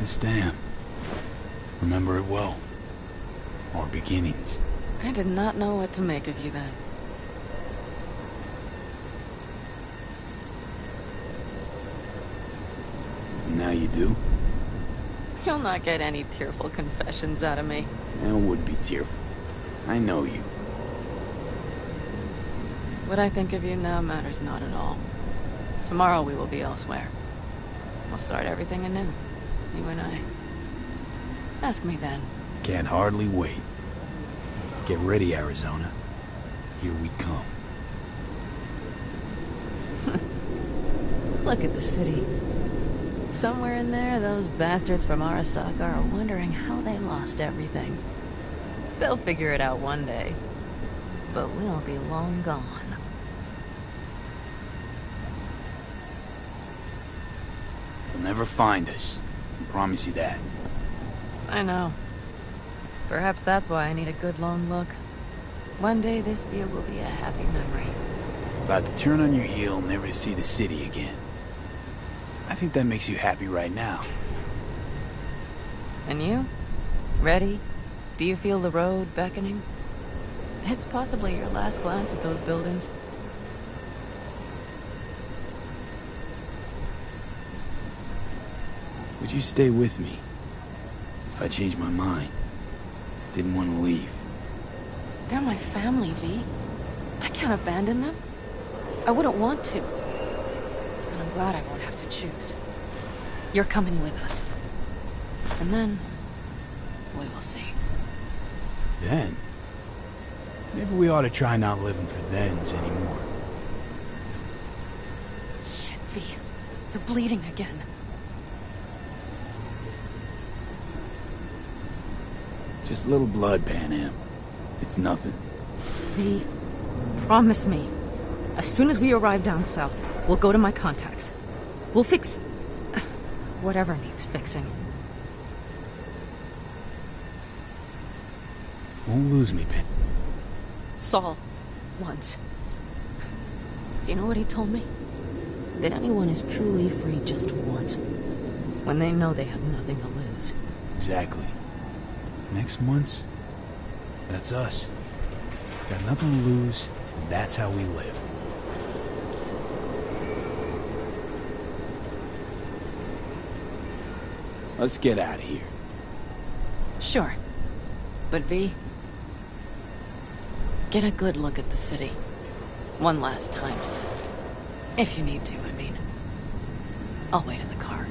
This dam. Remember it well. Our beginnings. I did not know what to make of you then. And now you do? You'll not get any tearful confessions out of me. It would be tearful. I know you. What I think of you now matters not at all. Tomorrow we will be elsewhere. We'll start everything anew. You and I. Ask me then. Can't hardly wait. Get ready, Arizona. Here we come. Look at the city. Somewhere in there, those bastards from Arasaka are wondering how they lost everything. They'll figure it out one day. But we'll be long gone. They'll never find us. I promise you that. I know. Perhaps that's why I need a good long look. One day this view will be a happy memory. About to turn on your heel, never to see the city again. I think that makes you happy right now. And you? Ready? Do you feel the road beckoning? It's possibly your last glance at those buildings. Would you stay with me? If I changed my mind. Didn't want to leave. They're my family, V. I can't abandon them. I wouldn't want to. And I'm glad I won't have to choose. You're coming with us. And then, we will see. Then? Maybe we ought to try not living for thens anymore. Shit, V. You're bleeding again. Just a little blood, Pan Am. It's nothing. V, promise me. As soon as we arrive down south, we'll go to my contacts. We'll fix... whatever needs fixing. Won't lose me, Pan. Saul, once. Do you know what he told me? That anyone is truly free just once. When they know they have nothing to lose. Exactly. Next month's, that's us. Got nothing to lose, and that's how we live. Let's get out of here. Sure. But V, get a good look at the city. One last time. If you need to, I mean. I'll wait in the car.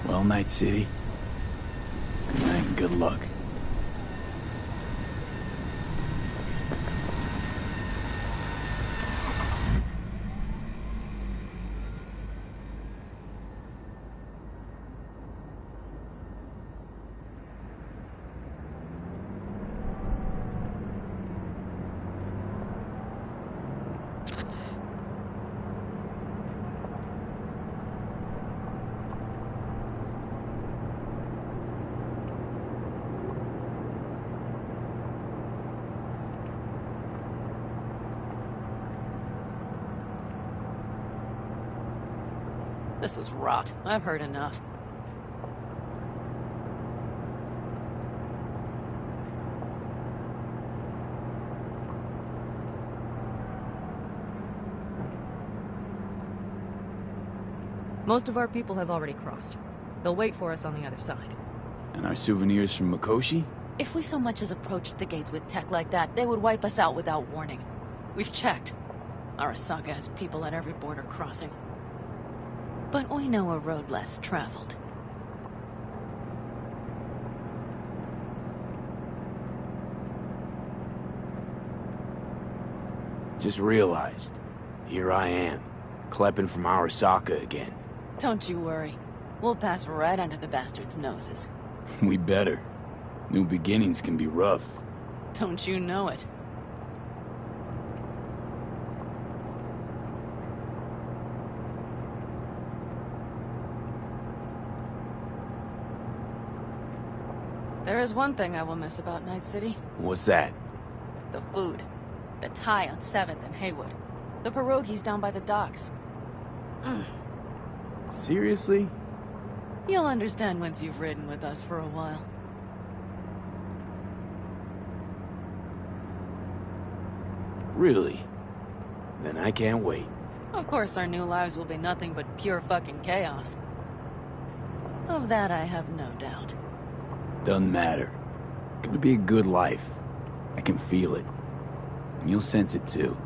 Well, Night City. Good night and good luck. This is rot. I've heard enough. Most of our people have already crossed. They'll wait for us on the other side. And our souvenirs from Mikoshi? If we so much as approached the gates with tech like that, they would wipe us out without warning. We've checked. Arasaka has people at every border crossing. But we know a road less traveled. Just realized. Here I am, klepping from Arasaka again. Don't you worry. We'll pass right under the bastards' noses. We better. New beginnings can be rough. Don't you know it? There is one thing I will miss about Night City. What's that? The food. The Thai on 7th and Haywood. The pierogies down by the docks. Seriously? You'll understand once you've ridden with us for a while. Really? Then I can't wait. Of course our new lives will be nothing but pure fucking chaos. Of that I have no doubt. Doesn't matter. It's gonna be a good life. I can feel it. And you'll sense it too.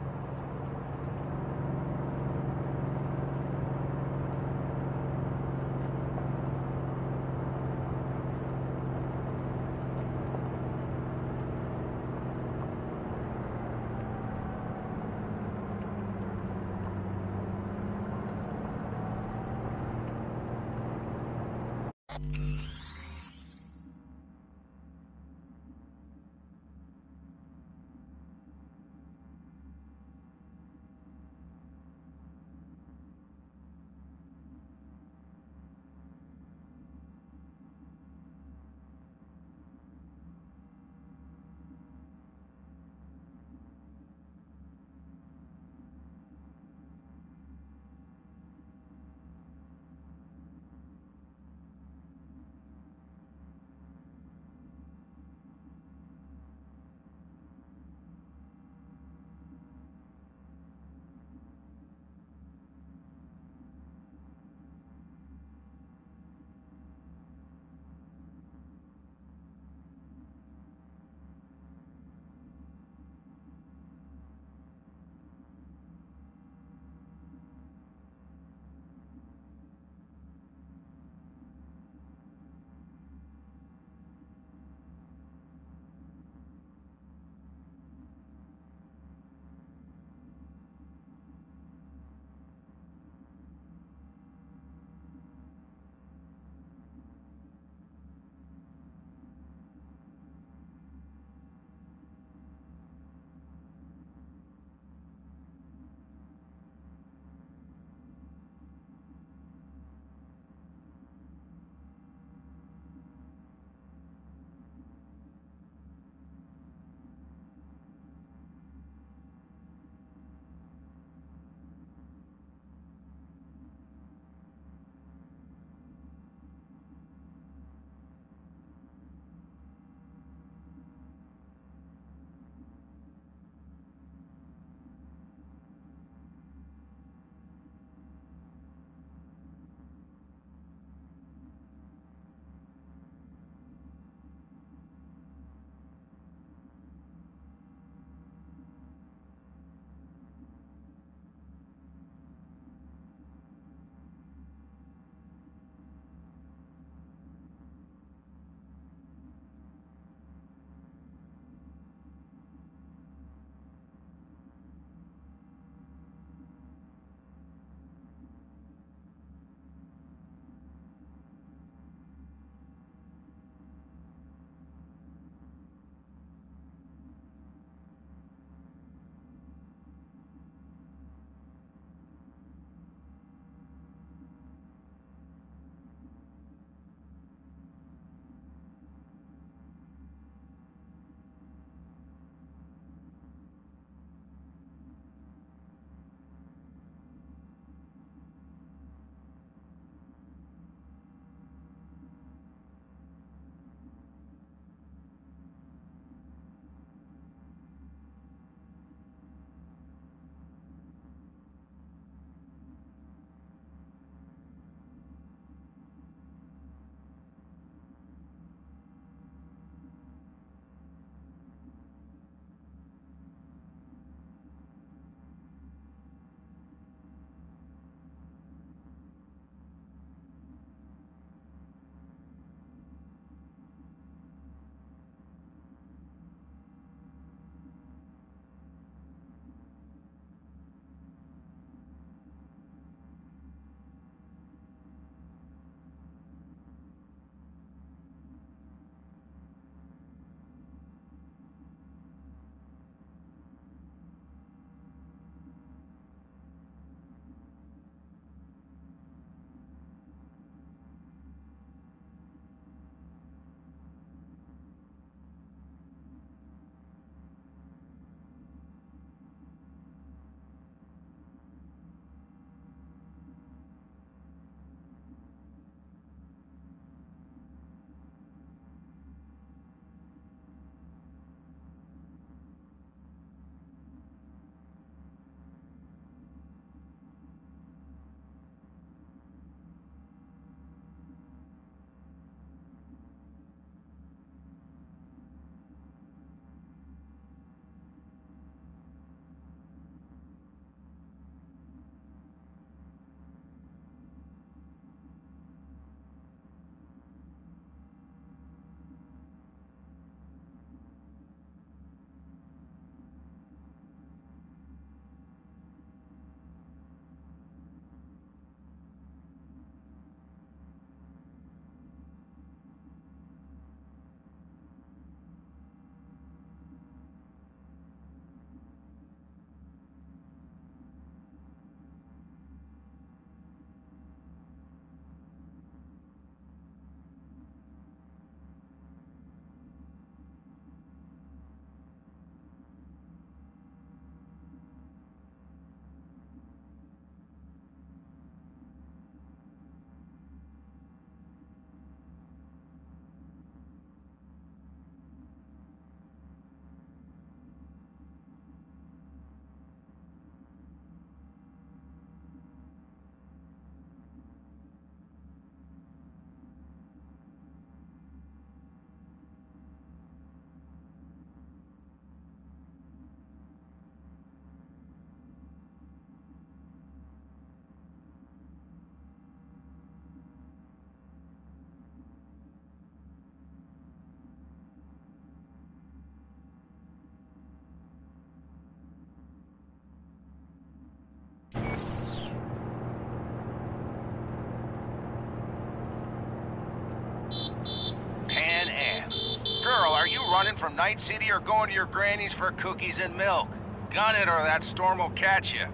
from Night City or going to your granny's for cookies and milk? Gun it or that storm will catch you.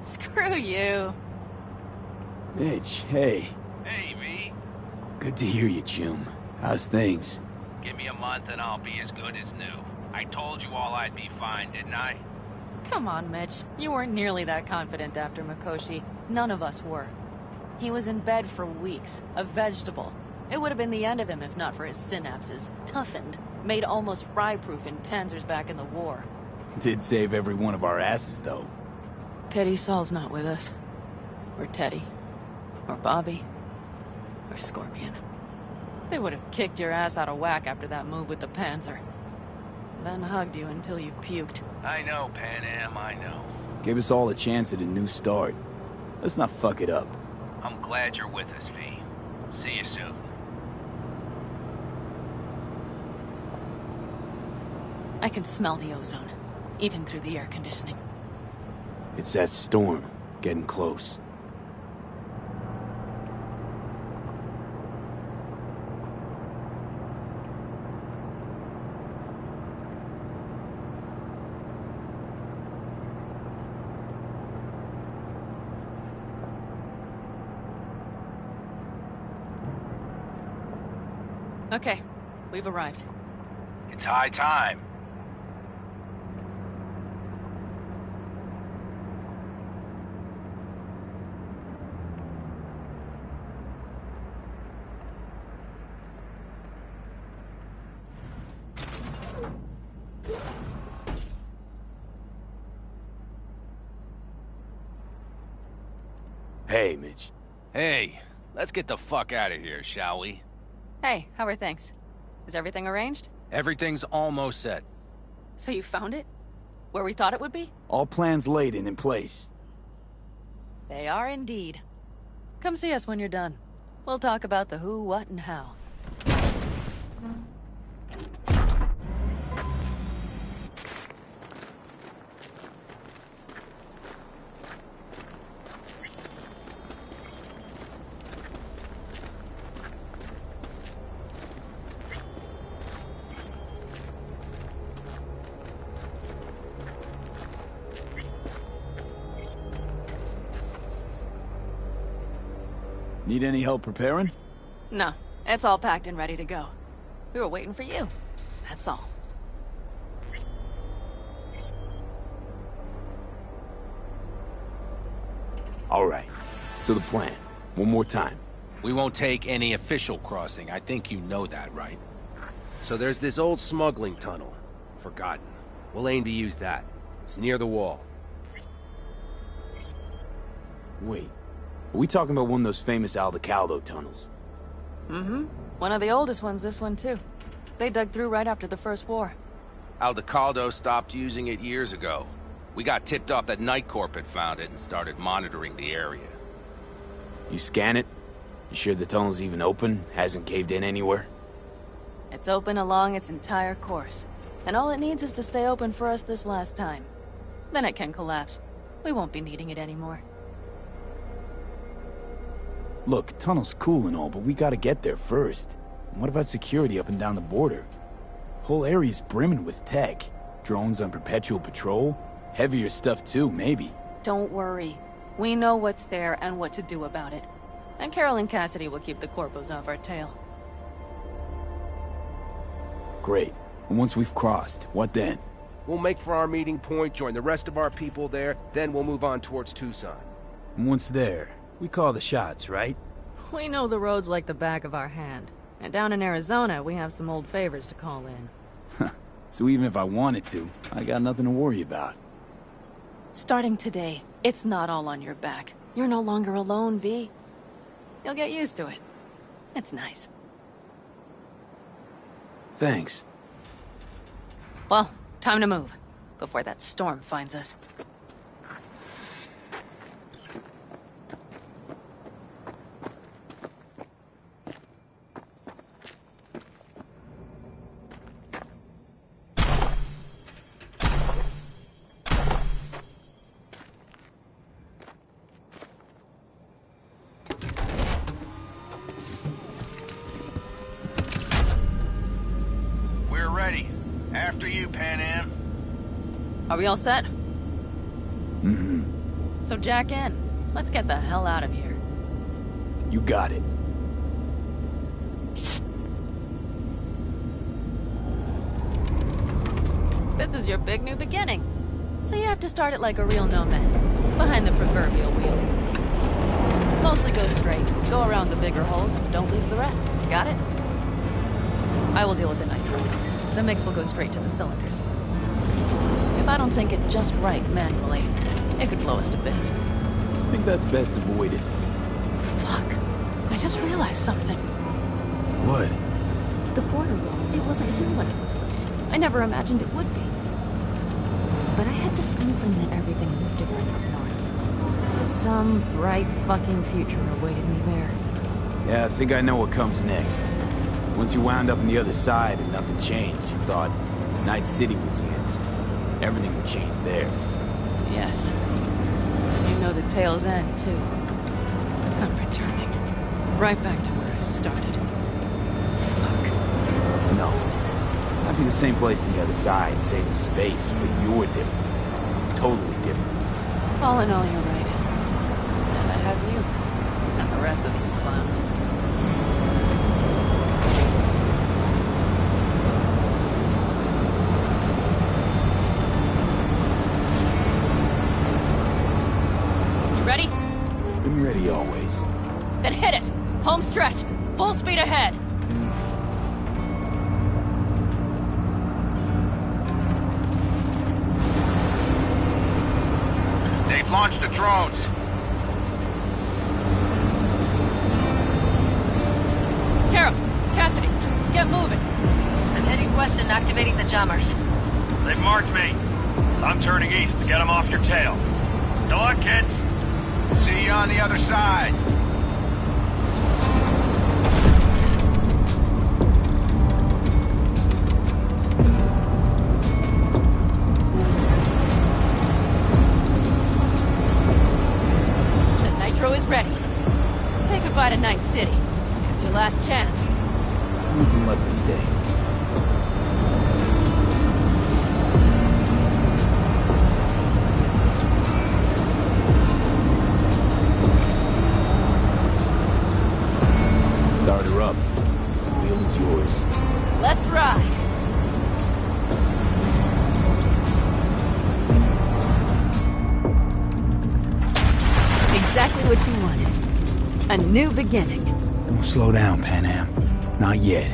Screw you. Mitch, hey. Hey, V. Good to hear you, Jum. How's things? Give me a month and I'll be as good as new. I told you all I'd be fine, didn't I? Come on, Mitch. You weren't nearly that confident after Mikoshi. None of us were. He was in bed for weeks, a vegetable. It would have been the end of him if not for his synapses. Toughened, made almost fry-proof in panzers back in the war. Did save every one of our asses, though. Pity Saul's not with us. Or Teddy. Or Bobby. Or Scorpion. They would have kicked your ass out of whack after that move with the Panzer. Then hugged you until you puked. I know, Pan Am, I know. Gave us all a chance at a new start. Let's not fuck it up. I'm glad you're with us, V. See you soon. I can smell the ozone, even through the air conditioning. It's that storm, getting close. Okay, we've arrived. It's high time. Hey, Mitch. Hey, let's get the fuck out of here, shall we? Hey, how are things? Is everything arranged? Everything's almost set. So you found it? Where we thought it would be? All plans laid and in place. They are indeed. Come see us when you're done. We'll talk about the who, what, and how. Need any help preparing? No, it's all packed and ready to go. We were waiting for you. That's all. All right. So the plan. One more time. We won't take any official crossing. I think you know that, right? So there's this old smuggling tunnel. Forgotten. We'll aim to use that. It's near the wall. Wait. Are we talking about one of those famous Aldecaldo tunnels? Mm-hmm. One of the oldest ones, this one too. They dug through right after the First War. Aldecaldo stopped using it years ago. We got tipped off that Night Corp had found it and started monitoring the area. You scan it? You sure the tunnel's even open? Hasn't caved in anywhere? It's open along its entire course. And all it needs is to stay open for us this last time. Then it can collapse. We won't be needing it anymore. Look, tunnel's cool and all, but we gotta get there first. And what about security up and down the border? Whole area's brimming with tech. Drones on perpetual patrol. Heavier stuff too, maybe. Don't worry. We know what's there and what to do about it. And Carol and Cassidy will keep the corpos off our tail. Great. And once we've crossed, what then? We'll make for our meeting point, join the rest of our people there, then we'll move on towards Tucson. And once there, we call the shots, right? We know the roads like the back of our hand. And down in Arizona, we have some old favors to call in. So even if I wanted to, I got nothing to worry about. Starting today, it's not all on your back. You're no longer alone, V. You'll get used to it. It's nice. Thanks. Well, time to move, before that storm finds us. We're ready. After you, Pan Am. Are we all set? Mm-hmm. So jack in. Let's get the hell out of here. You got it. This is your big new beginning. So you have to start it like a real nomad. Behind the proverbial wheel. Mostly go straight, go around the bigger holes, and don't lose the rest. Got it? I will deal with the nitro. The mix will go straight to the cylinders. If I don't sink it just right manually, it could blow us to bits. I think that's best avoided. Fuck. I just realized something. What? The border wall, it wasn't here when it was there. I never imagined it would be. But I had this inkling that everything was different up north. That some bright fucking future awaited me there. Yeah, I think I know what comes next. Once you wound up on the other side and nothing changed, you thought Night City was the answer. Everything would change there. Yes. You know the tale's end, too. I'm returning. Right back to where I started. Fuck. No. Might be the same place on the other side, saving space, but you're different. Totally different. All in all, you're right. And I have you. And the rest of these clowns. You ready? I'm ready always. Then hit it! Home stretch! Full speed ahead! They've launched the drones. Carol! Cassidy! Get moving! I'm heading west and activating the jammers. They've marked me. I'm turning east to get them off your tail. Good luck, kids. See you on the other side. The nitro is ready. Say goodbye to Night City. It's your last chance. Nothing left to say. Start her up. The wheel is yours. Let's ride! Exactly what you wanted. A new beginning. Don't slow down, Pan Am. Not yet.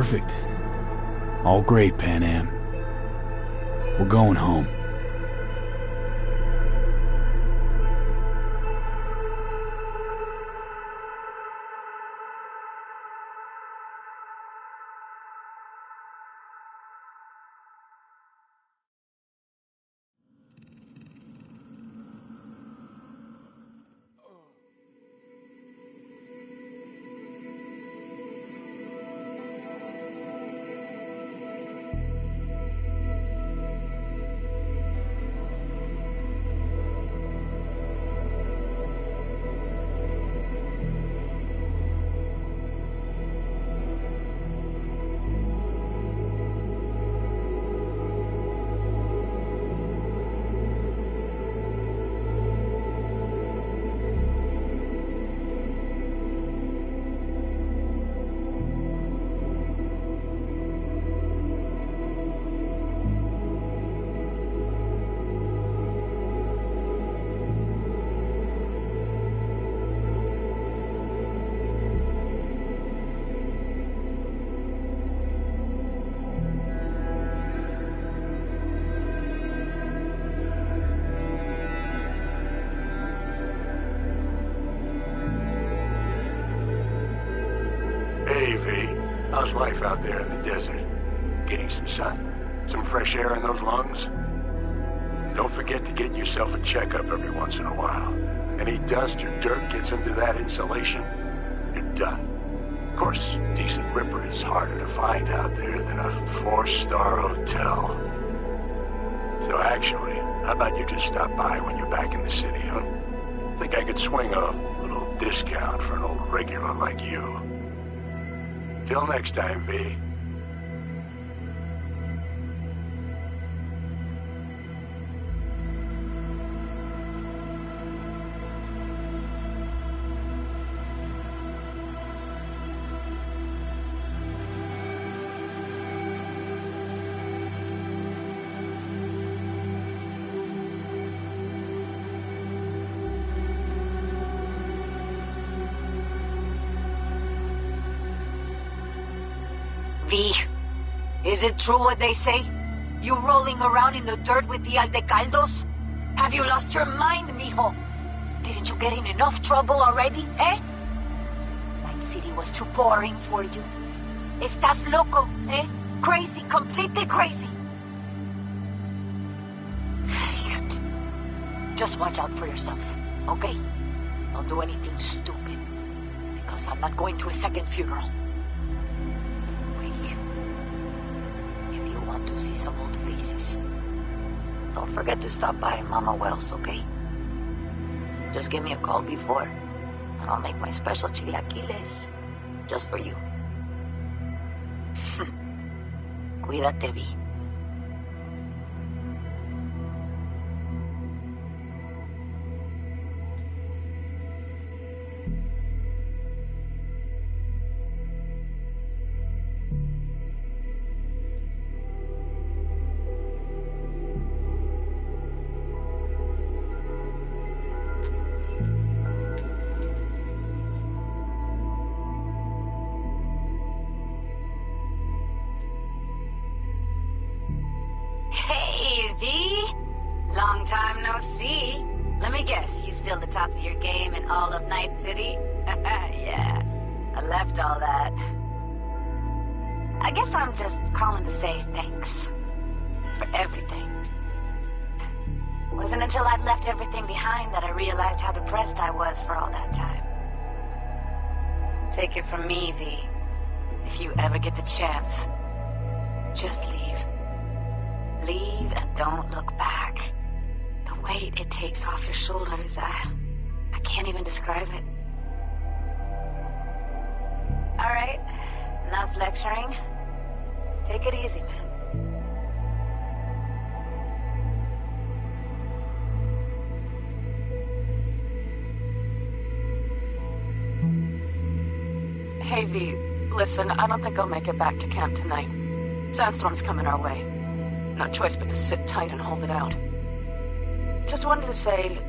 Perfect. All great, Pan Am. We're going home. Hey, V. How's life out there in the desert? Getting some sun? Some fresh air in those lungs? Don't forget to get yourself a checkup every once in a while. Any dust or dirt gets into that insulation, you're done. Of course, decent ripper is harder to find out there than a 4-star hotel. So actually, how about you just stop by when you're back in the city, huh? Think I could swing a little discount for an old regular like you. Till next time, V. V, is it true what they say? You rolling around in the dirt with the Aldecaldos? Have you lost your mind, mijo? Didn't you get in enough trouble already, eh? Night City was too boring for you. Estás loco, eh? Crazy, completely crazy. Just watch out for yourself, okay? Don't do anything stupid, because I'm not going to a second funeral. To see some old faces. Don't forget to stop by Mama Wells, okay? Just give me a call before, and I'll make my special chilaquiles just for you. Cuídate, V. Long time no see. Let me guess, you still the top of your game in all of Night City? Yeah, I left all that. I guess I'm just calling to say thanks. For everything. Wasn't until I'd left everything behind that I realized how depressed I was for all that time. Take it from me, V. If you ever get the chance, just leave. Leave and don't look back. The weight it takes off your shoulders, I can't even describe it. Alright, enough lecturing. Take it easy, man. Hey, V, listen, I don't think I'll make it back to camp tonight. Sandstorm's coming our way. No choice but to sit tight and hold it out. Just wanted to say,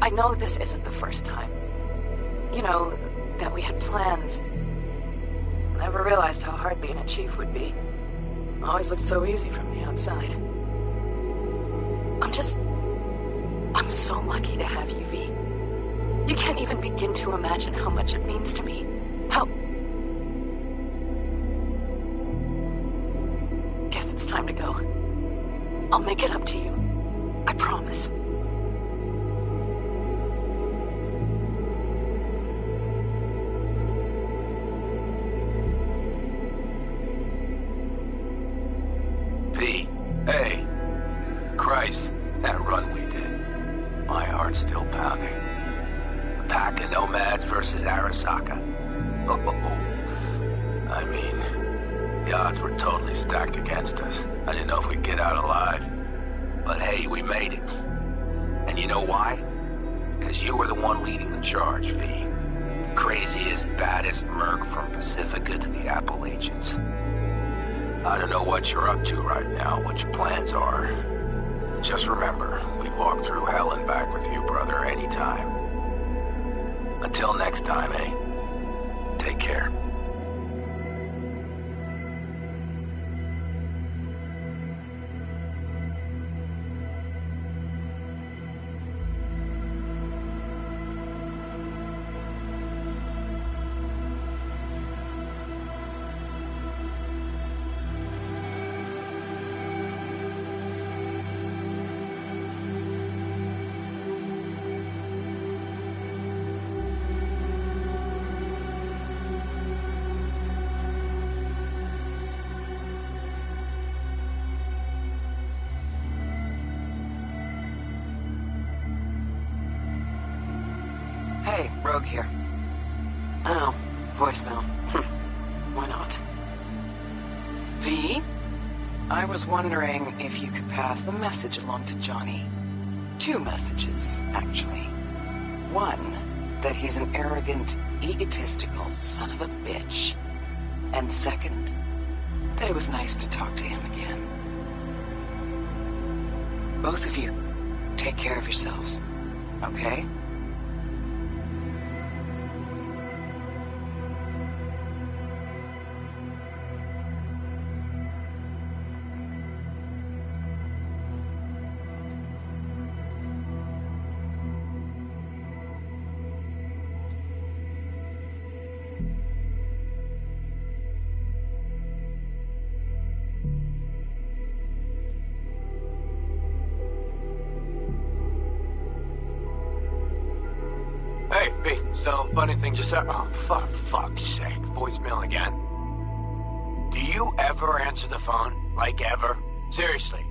I know this isn't the first time. You know, that we had plans. Never realized how hard being a chief would be. Always looked so easy from the outside. I'm so lucky to have you, V. You can't even begin to imagine how much it means to me. How... Guess it's time to go. I'll make it up to you. I promise. V, hey. Christ, that run we did. My heart's still pounding. The pack of nomads versus Arasaka. Oh, I mean, the odds were totally stacked against us. I didn't know if we'd get out alive. But hey, we made it. And you know why? Because you were the one leading the charge, V. The craziest, baddest merc from Pacifica to the Appalachians. I don't know what you're up to right now, what your plans are. Just remember, we'd walk through hell and back with you, brother, anytime. Until next time, eh? Take care. Hey, Rogue here. Oh, voicemail. Why not? V? I was wondering if you could pass the message along to Johnny. 2 messages, actually. One, that he's an arrogant, egotistical son of a bitch. And second, that it was nice to talk to him again. Both of you, take care of yourselves, okay? Hey, B, so funny thing just happened. Oh, fuck's sake. Voicemail again. Do you ever answer the phone? Like, ever? Seriously.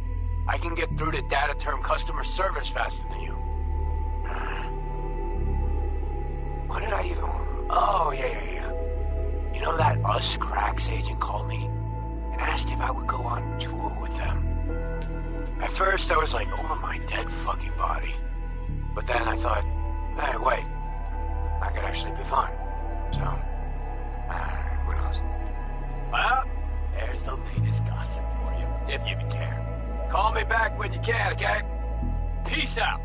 I can get through to data term customer service faster than you. What did I even... Oh, yeah. You know that Us Cracks agent called me and asked if I would go on tour with them. At first, I was like, over my dead fucking body. But then I thought, hey, wait. I could actually be fun. So, who knows? Well, there's the latest gossip for you, if you even care. Call me back when you can, okay? Peace out.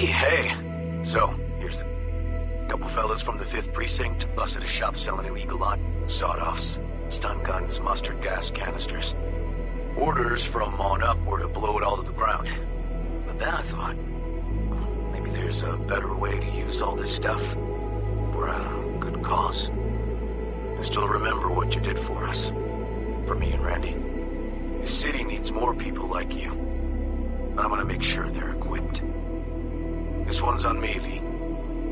Hey, so, here's the... Couple fellas from the 5th Precinct busted a shop selling illegal sawed-offs, stun guns, mustard gas canisters. Orders from on up were to blow it all to the ground. But then I thought, maybe there's a better way to use all this stuff for a good cause. I still remember what you did for us. For me and Randy. The city needs more people like you. I'm gonna make sure they're equipped. This one's on me, V.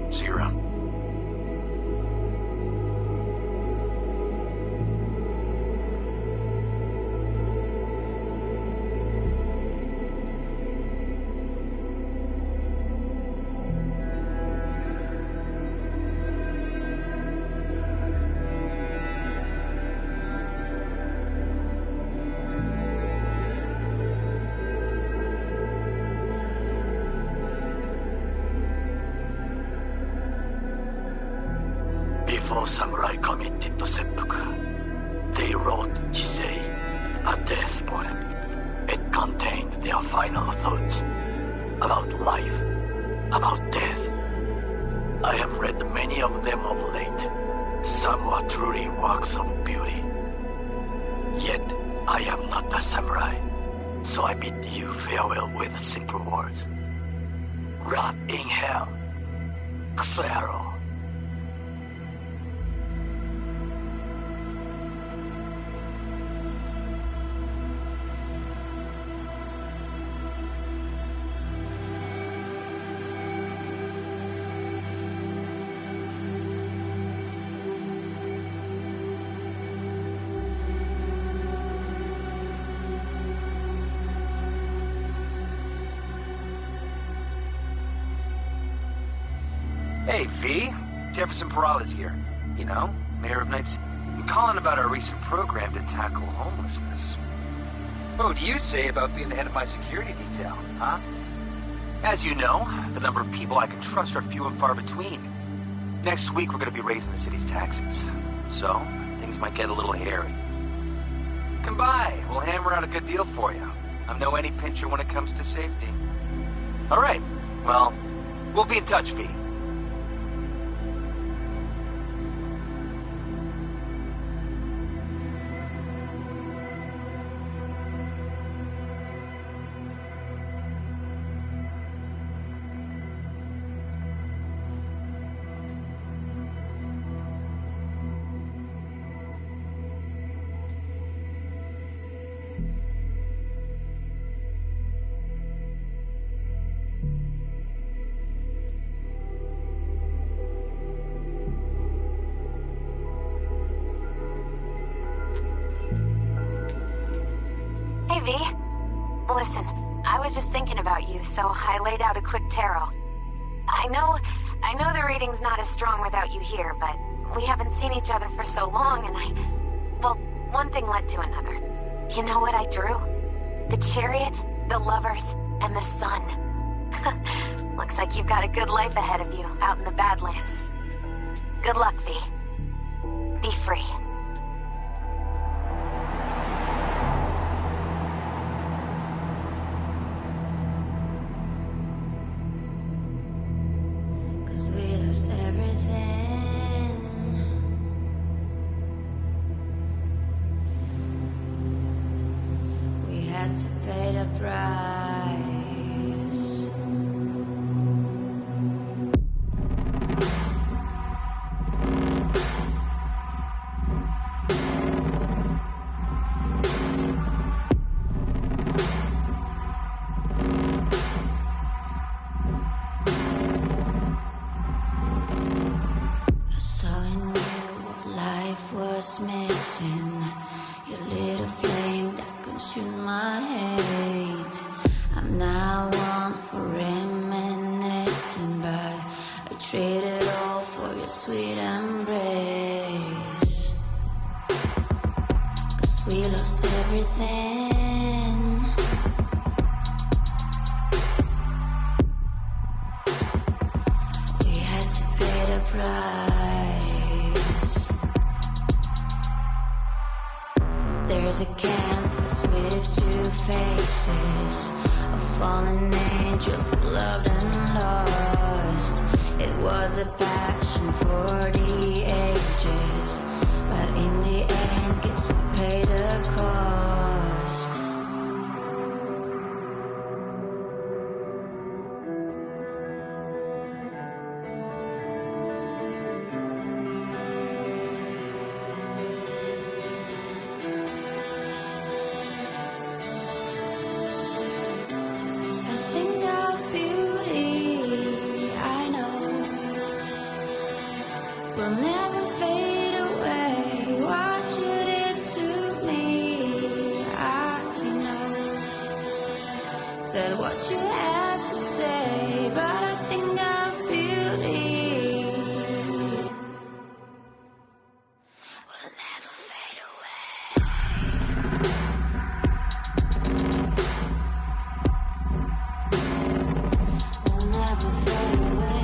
See you around. samurai committed to seppuku. They wrote Jisei, a death poem. It contained their final thoughts about life, about death. I have read many of them of late. Some were truly works of beauty. Yet, I am not a samurai, so I bid you farewell with simple words. Rot in hell, Xero. Hey, V. Jefferson Peralta's here. You know, Mayor of Knights. I'm calling about our recent program to tackle homelessness. What would you say about being the head of my security detail, huh? As you know, the number of people I can trust are few and far between. Next week, we're going to be raising the city's taxes. So, things might get a little hairy. Come by. We'll hammer out a good deal for you. I'm no any pincher when it comes to safety. All right. Well, we'll be in touch, V. Hey, V. Listen, I was just thinking about you, so I laid out a quick tarot. I know the reading's not as strong without you here, but we haven't seen each other for so long, and well, one thing led to another. You know what I drew? The chariot, the lovers, and the sun. Looks like you've got a good life ahead of you, out in the Badlands. Good luck, V. Be free. We lost everything. We had to pay the price. Missing. You lit a flame that consumed my hate. I'm now one for reminiscing, but I traded all for your sweet embrace. 'Cause we lost everything. We had to pay the price. There's a canvas with two faces of fallen angels who loved and lost. It was a passion for the ages, but in the end, guess we paid the cost. Will never fade away. What you did to me, I know. Said what you had to say, but I think of beauty. Will never fade away. Will never fade away.